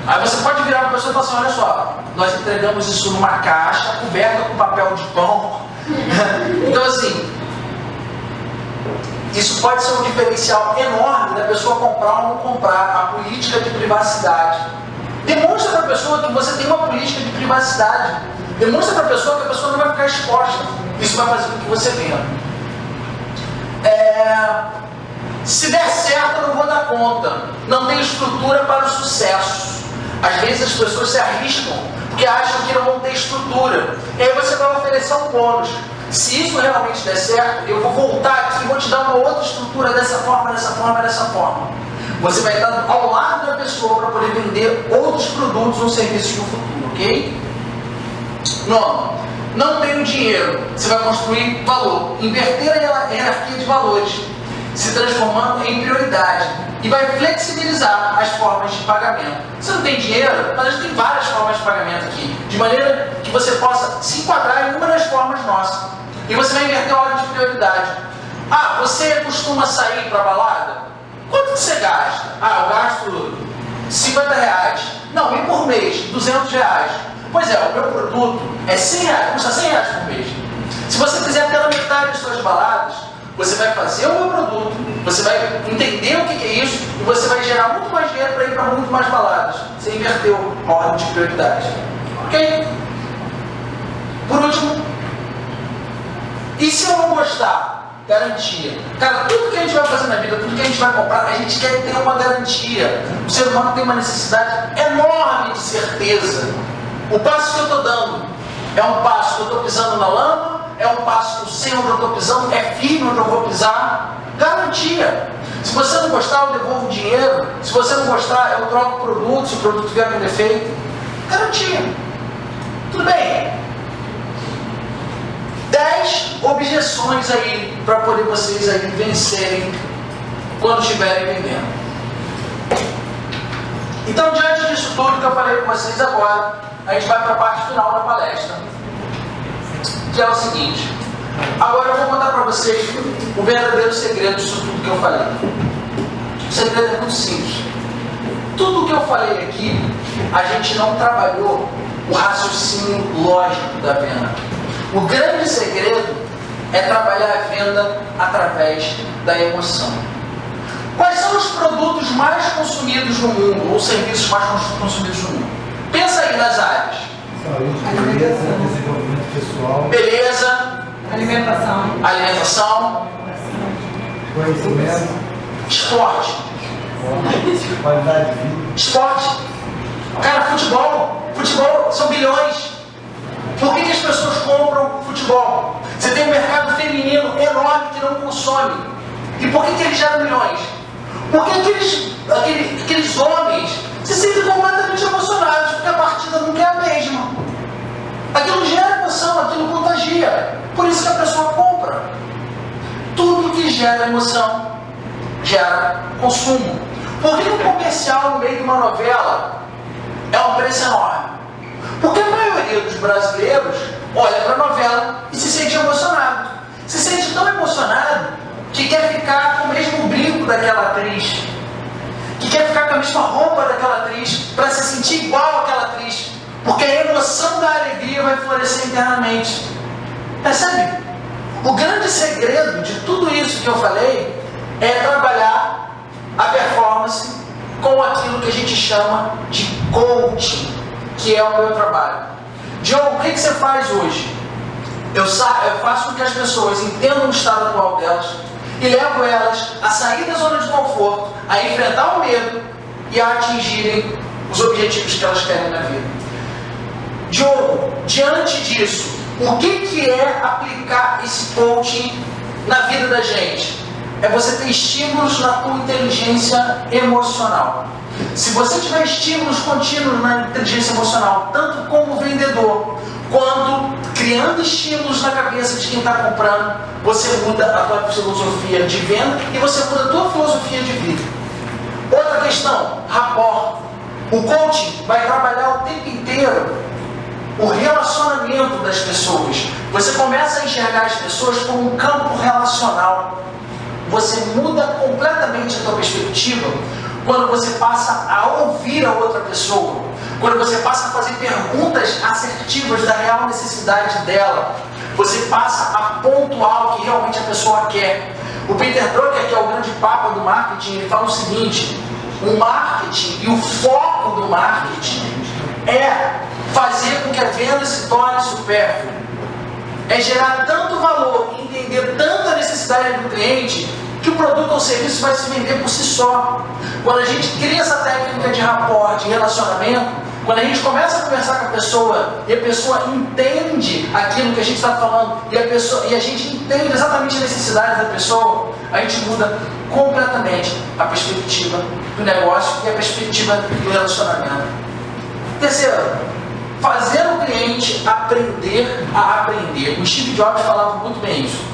S1: Aí você pode virar uma pessoa e falar assim: olha só, nós entregamos isso numa caixa coberta com papel de pão. Então assim, isso pode ser um diferencial enorme da pessoa comprar ou não comprar. A política de privacidade. Demonstra para a pessoa que você tem uma política de privacidade. Demonstra para a pessoa que a pessoa não vai ficar exposta. Isso vai fazer com que você venda. Se der certo, eu não vou dar conta. Não tem estrutura para o sucesso. Às vezes as pessoas se arriscam porque acham que não vão ter estrutura. E aí você vai oferecer um bônus. Se isso realmente der certo, eu vou voltar aqui e vou te dar uma outra estrutura dessa forma, dessa forma, dessa forma. Você vai estar ao lado da pessoa para poder vender outros produtos ou serviços no futuro, ok? Nono, não tem o dinheiro. Você vai construir valor. Inverter a hierarquia de valores, se transformando em prioridade. E vai flexibilizar as formas de pagamento. Você não tem dinheiro, mas a gente tem várias formas de pagamento aqui. De maneira que você possa se enquadrar em uma das formas nossas. E você vai inverter a ordem de prioridade. Você costuma sair para balada? Quanto que você gasta? Eu gasto R$50. Não, e por mês? R$200. Pois é, o meu produto é R$100, custa R$100 por mês. Se você fizer pela metade de suas baladas, você vai fazer o meu produto, você vai entender o que é isso e você vai gerar muito mais dinheiro para ir para muito mais baladas. Você inverteu a ordem de prioridade. Ok? Por último, e se eu não gostar? Garantia. Cara, tudo que a gente vai fazer na vida, tudo que a gente vai comprar, a gente quer ter uma garantia. O ser humano tem uma necessidade enorme de certeza. O passo que eu estou dando é um passo que eu estou pisando na lama? É um passo que eu sei onde eu estou pisando? É firme onde eu vou pisar? Garantia. Se você não gostar, eu devolvo o dinheiro. Se você não gostar, eu troco o produto, se o produto vier com defeito. Garantia. Tudo bem. 10 objeções aí para poder vocês aí vencerem quando estiverem vendendo. Então, diante disso tudo que eu falei com vocês agora, a gente vai para a parte final da palestra, que é o seguinte. Agora eu vou contar para vocês o verdadeiro segredo disso tudo que eu falei. O segredo é muito simples. Tudo que eu falei aqui, a gente não trabalhou o raciocínio lógico da venda. O grande segredo é trabalhar a venda através da emoção. Quais são os produtos mais consumidos no mundo, ou serviços mais consumidos no mundo? Pensa aí nas áreas.
S4: Saúde, beleza, desenvolvimento pessoal.
S1: Beleza. Alimentação.
S4: Conhecimento.
S1: Esporte.
S4: Qualidade de vida.
S1: Esporte. Cara, futebol. Futebol são bilhões. Por que as pessoas compram futebol? Você tem um mercado feminino enorme que não consome. E por que ele gera milhões? Porque aqueles homens se sentem completamente emocionados, porque a partida nunca é a mesma. Aquilo gera emoção, aquilo contagia. Por isso que a pessoa compra. Tudo que gera emoção gera consumo. Por que um comercial no meio de uma novela é um preço enorme? Porque a maioria dos brasileiros olha para a novela e se sente emocionado. Se sente tão emocionado que quer ficar com o mesmo brinco daquela atriz, que quer ficar com a mesma roupa daquela atriz, para se sentir igual àquela atriz, porque a emoção da alegria vai florescer internamente. Percebe? O grande segredo de tudo isso que eu falei é trabalhar a performance com aquilo que a gente chama de coaching, que é o meu trabalho. Diogo, o que você faz hoje? Eu faço com que as pessoas entendam o estado atual delas e levo elas a sair da zona de conforto, a enfrentar o medo e a atingirem os objetivos que elas querem na vida. Diogo, diante disso, O que é aplicar esse coaching na vida da gente? É você ter estímulos na tua inteligência emocional. Se você tiver estímulos contínuos na inteligência emocional, tanto como vendedor, quanto criando estímulos na cabeça de quem está comprando, você muda a tua filosofia de venda e você muda a tua filosofia de vida. Outra questão, rapport. O coaching vai trabalhar o tempo inteiro o relacionamento das pessoas. Você começa a enxergar as pessoas como um campo relacional. Você muda completamente a tua perspectiva quando você passa a ouvir a outra pessoa, quando você passa a fazer perguntas assertivas da real necessidade dela. Você passa a pontuar o que realmente a pessoa quer. O Peter Drucker, que é o grande papa do marketing, ele fala o seguinte: o marketing e o foco do marketing é fazer com que a venda se torne supérflua. É gerar tanto valor, entender tanto a necessidade do cliente, que o produto ou serviço vai se vender por si só. Quando a gente cria essa técnica de rapport, de relacionamento, quando a gente começa a conversar com a pessoa e a pessoa entende aquilo que a gente está falando e a gente entende exatamente a necessidade da pessoa, a gente muda completamente a perspectiva do negócio e a perspectiva do relacionamento. Terceiro, fazer o cliente aprender a aprender. O Steve Jobs falava muito bem isso.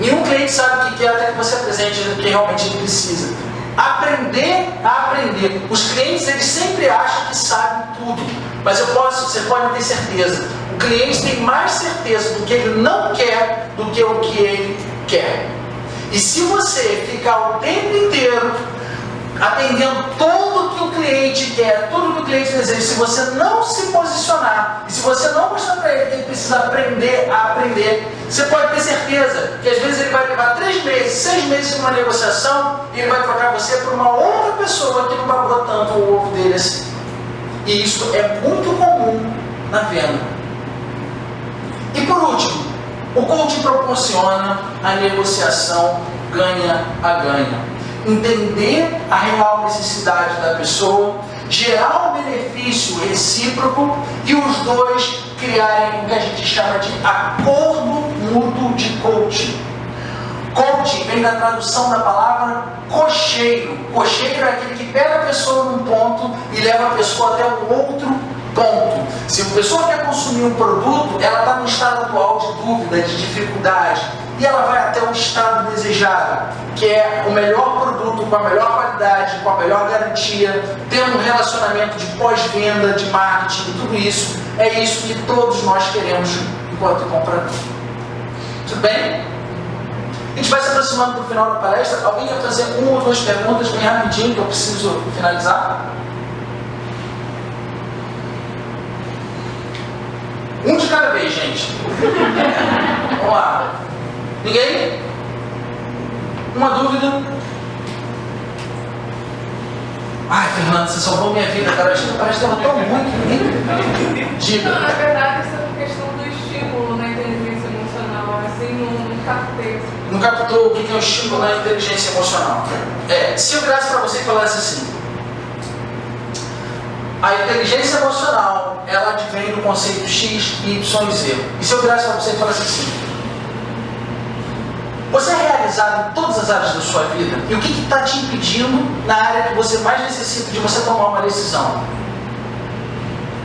S1: Nenhum cliente sabe o que quer até que você apresente o que realmente ele precisa. Aprender a aprender. Os clientes, eles sempre acham que sabem tudo. Mas você pode ter certeza. O cliente tem mais certeza do que ele não quer do que o que ele quer. E se você ficar o tempo inteiro atendendo tudo que o cliente quer, tudo que o cliente deseja, se você não se posicionar, e se você não mostrar para ele que ele precisa aprender a aprender, você pode ter certeza que às vezes ele vai levar 3 meses, 6 meses numa negociação, e ele vai trocar você por uma outra pessoa que não babou tanto o ovo dele assim. E isso é muito comum na venda. E por último, o coaching proporciona a negociação ganha a ganha. Entender a real necessidade da pessoa, gerar um benefício recíproco e os dois criarem o que a gente chama de acordo mútuo de coaching. Coaching vem da tradução da palavra cocheiro. Cocheiro é aquele que pega a pessoa num ponto e leva a pessoa até um outro ponto. Se a pessoa quer consumir um produto, ela está no estado atual de dúvida, de dificuldade, e ela vai até o estado desejado, que é o melhor produto, com a melhor qualidade, com a melhor garantia, tendo um relacionamento de pós-venda, de marketing, tudo isso. É isso que todos nós queremos enquanto comprador. Tudo bem? A gente vai se aproximando do final da palestra. Alguém quer fazer 1 ou 2 perguntas bem rapidinho, que eu preciso finalizar? Um de cada vez, gente. Vamos lá. Ninguém? Uma dúvida? Ai, Fernando, você salvou minha vida, cara. Acho que parece que ela tão muito. Diga.
S6: Não, na verdade, essa questão do estímulo na inteligência emocional, assim, não captei.
S1: Não captou o que é o estímulo na inteligência emocional? Se eu virasse para você e falasse assim: a inteligência emocional, ela advém do conceito X, Y e Z. E se eu virasse para você e falasse assim: você é realizado em todas as áreas da sua vida? E o que está te impedindo na área que você mais necessita de você tomar uma decisão?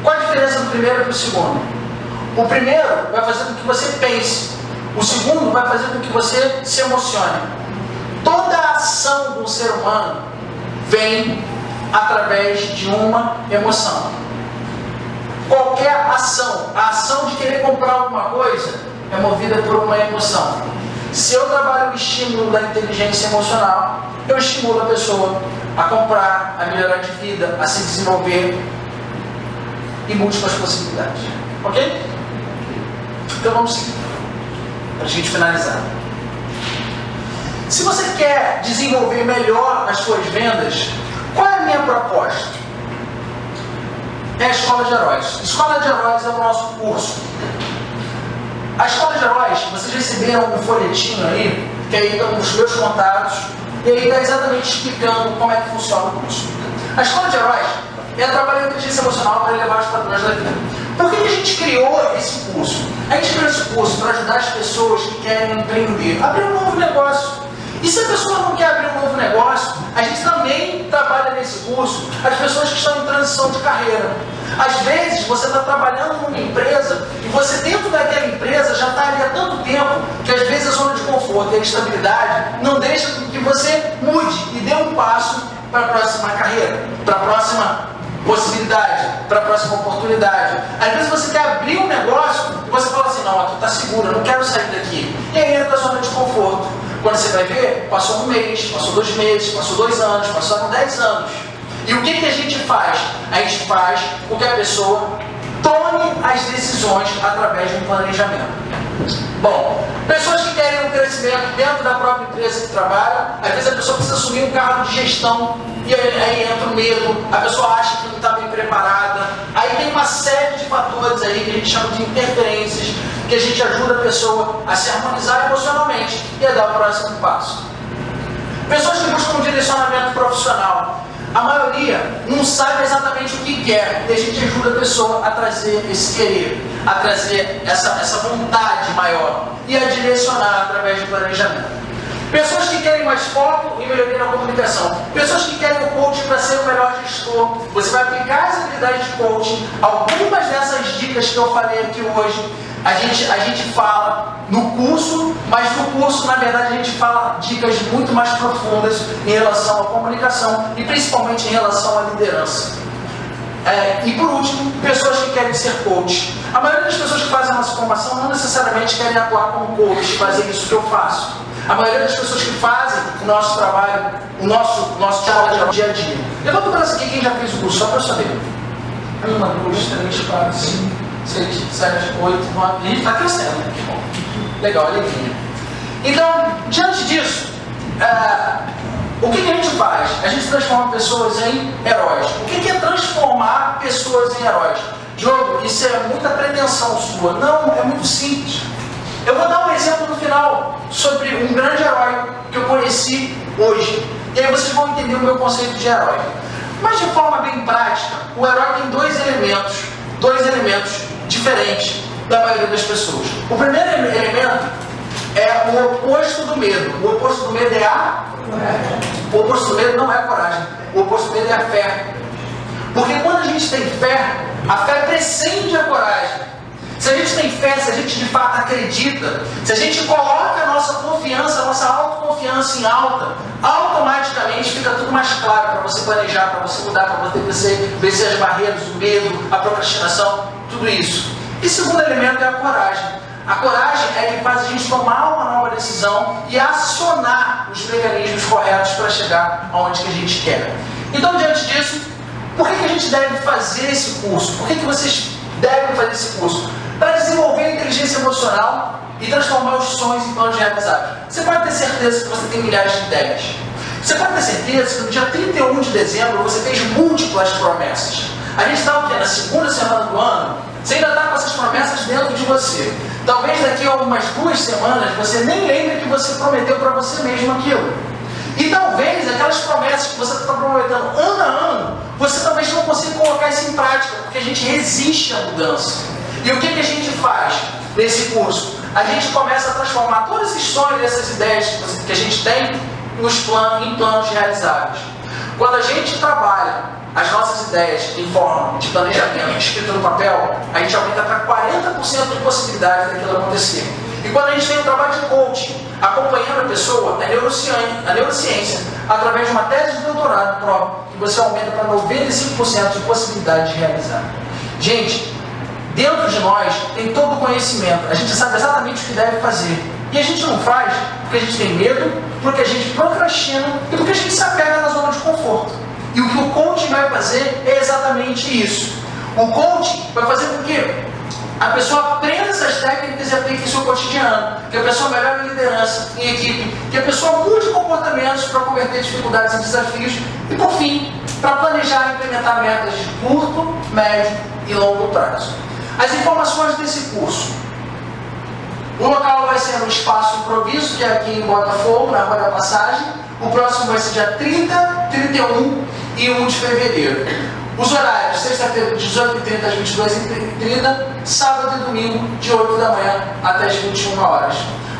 S1: Qual a diferença do primeiro para o segundo? O primeiro vai fazer com que você pense. O segundo vai fazer com que você se emocione. Toda a ação do ser humano vem através de uma emoção. Qualquer ação, a ação de querer comprar alguma coisa, é movida por uma emoção. Se eu trabalho o estímulo da inteligência emocional, eu estimulo a pessoa a comprar, a melhorar de vida, a se desenvolver e múltiplas possibilidades. Ok? Então vamos seguir, para a gente finalizar. Se você quer desenvolver melhor as suas vendas, qual é a minha proposta? É a Escola de Heróis. Escola de Heróis é o nosso curso. A Escola de Heróis, vocês receberam um folhetinho aí, que aí estão os meus contatos, e aí está exatamente explicando como é que funciona o curso. A Escola de Heróis é trabalhar a inteligência emocional para elevar os padrões da vida. Por que a gente criou esse curso? A gente criou esse curso para ajudar as pessoas que querem empreender, abrir um novo negócio. E se a pessoa não quer abrir um novo negócio, a gente também trabalha nesse curso as pessoas que estão em transição de carreira. Às vezes você está trabalhando numa empresa e você dentro daquela empresa já está ali há tanto tempo que às vezes a zona de conforto e a estabilidade não deixa que você mude e dê um passo para a próxima carreira, para a próxima possibilidade, para a próxima oportunidade. Às vezes você quer abrir um negócio e você fala assim, não, aqui está seguro, eu não quero sair daqui. E aí entra a zona de conforto. Quando você vai ver, passou um mês, passou 2 meses, passou 2 anos, passaram 10 anos. E o que a gente faz? A gente faz com que a pessoa tome as decisões através de um planejamento. Bom, pessoas que querem um crescimento dentro da própria empresa que trabalham, às vezes a pessoa precisa assumir um cargo de gestão e aí entra o medo, a pessoa acha que não está bem preparada. Aí tem uma série de fatores aí que a gente chama de interferências, que a gente ajuda a pessoa a se harmonizar emocionalmente e a dar o próximo passo. Pessoas que buscam um direcionamento profissional. A maioria não sabe exatamente o que quer, e a gente ajuda a pessoa a trazer esse querer, a trazer essa vontade maior e a direcionar através de planejamento. Pessoas que querem mais foco e melhoria na comunicação. Pessoas que querem o coaching para ser o melhor gestor. Você vai aplicar as habilidades de coaching. Algumas dessas dicas que eu falei aqui hoje, a gente fala no curso, mas no curso, na verdade, a gente fala dicas muito mais profundas em relação à comunicação e principalmente em relação à liderança. E por último, pessoas que querem ser coach. A maioria das pessoas que fazem a nossa formação não necessariamente querem atuar como coach, fazer isso que eu faço. A maioria das pessoas que fazem o nosso trabalho, o nosso trabalho dia a dia. Levanta o braço aqui quem já fez o curso, só para eu saber. 1, 2, 3, 4, 5, 6, 7, 8, 9. A gente está crescendo, né? Bom, legal, alegria. Então, diante disso, o que a gente faz? A gente transforma pessoas em heróis. O que é transformar pessoas em heróis? Diogo, isso é muita pretensão sua. Não, é muito simples. Eu vou dar um exemplo no final sobre um grande herói que eu conheci hoje. E aí vocês vão entender o meu conceito de herói. Mas de forma bem prática, o herói tem dois elementos diferentes da maioria das pessoas. O primeiro elemento é o oposto do medo. O oposto do medo é a coragem. O oposto do medo não é a coragem. O oposto do medo é a fé. Porque quando a gente tem fé, a fé precede a coragem. Se a gente tem fé, se a gente de fato acredita, se a gente coloca a nossa confiança, a nossa autoconfiança em alta, automaticamente fica tudo mais claro para você planejar, para você mudar, para você vencer as barreiras, o medo, a procrastinação, tudo isso. E o segundo elemento é a coragem. A coragem é que faz a gente tomar uma nova decisão e acionar os mecanismos corretos para chegar aonde que a gente quer. Então, diante disso, por que a gente deve fazer esse curso? Por que vocês devem fazer esse curso? Para desenvolver a inteligência emocional e transformar os sonhos em planos realizados. Você pode ter certeza que você tem milhares de ideias. Você pode ter certeza que no dia 31 de dezembro você fez múltiplas promessas. A gente está o quê? Na segunda semana do ano? Você ainda está com essas promessas dentro de você. Talvez daqui a umas 2 semanas você nem lembre que você prometeu para você mesmo aquilo. E talvez aquelas promessas que você está prometendo ano a ano, você talvez não consiga colocar isso em prática, porque a gente resiste à mudança. E o que a gente faz nesse curso? A gente começa a transformar todos esses sonhos, essas ideias que a gente tem em planos realizáveis. Quando a gente trabalha as nossas ideias em forma de planejamento, escrito no papel, a gente aumenta para 40% de possibilidade daquilo acontecer. E quando a gente tem um trabalho de coaching, acompanhando a pessoa, a neurociência, através de uma tese de doutorado próprio, que você aumenta para 95% de possibilidade de realizar. Gente, dentro de nós tem todo o conhecimento, a gente sabe exatamente o que deve fazer. E a gente não faz porque a gente tem medo, porque a gente procrastina e porque a gente se apega na zona de conforto. E o que o coaching vai fazer é exatamente isso. O coaching vai fazer com que a pessoa aprenda essas técnicas e aplique em seu cotidiano, que a pessoa melhore a liderança em equipe, que a pessoa mude comportamentos para converter dificuldades em desafios e, por fim, para planejar e implementar metas de curto, médio e longo prazo. As informações desse curso. O local vai ser no Espaço Improviso, que é aqui em Botafogo, na Rua da Passagem. O próximo vai ser dia 30, 31 e 1 de fevereiro. Os horários, sexta-feira, de 18h30 às 22h30, sábado e domingo, de 8 da manhã até as 21 horas.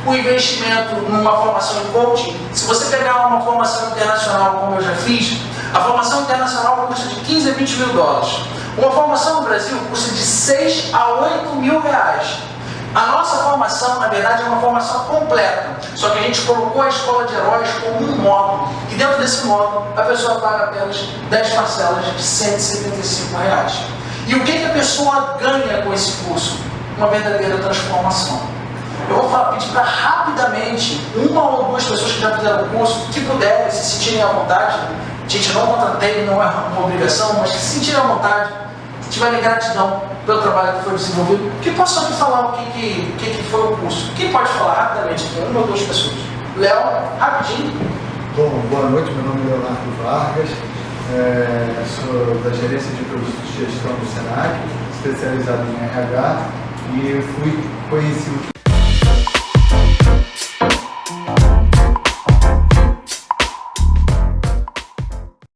S1: O investimento numa formação em coaching, se você pegar uma formação internacional, como eu já fiz, a formação internacional custa de 15 a 20 mil dólares. Uma formação no Brasil custa de 6 a 8 mil reais. A nossa formação, na verdade, é uma formação completa, só que a gente colocou a Escola de Heróis como um módulo, e dentro desse módulo a pessoa paga apenas 10 parcelas de R$ 175 reais. E o que a pessoa ganha com esse curso? Uma verdadeira transformação. Eu vou pedir para rapidamente, uma ou duas pessoas que já fizeram o curso, que puderem, se sentirem à vontade, gente, não contratei, não é uma obrigação, mas que se sentirem à vontade, tiverem gratidão pelo trabalho que foi desenvolvido, que possam me falar o que foi o curso. Quem pode falar rapidamente? Uma ou duas pessoas. Léo, rapidinho.
S4: Bom, boa noite, meu nome é Leonardo Vargas, sou da Gerência de Produtos de Gestão do Senac, especializado em RH, e conheci o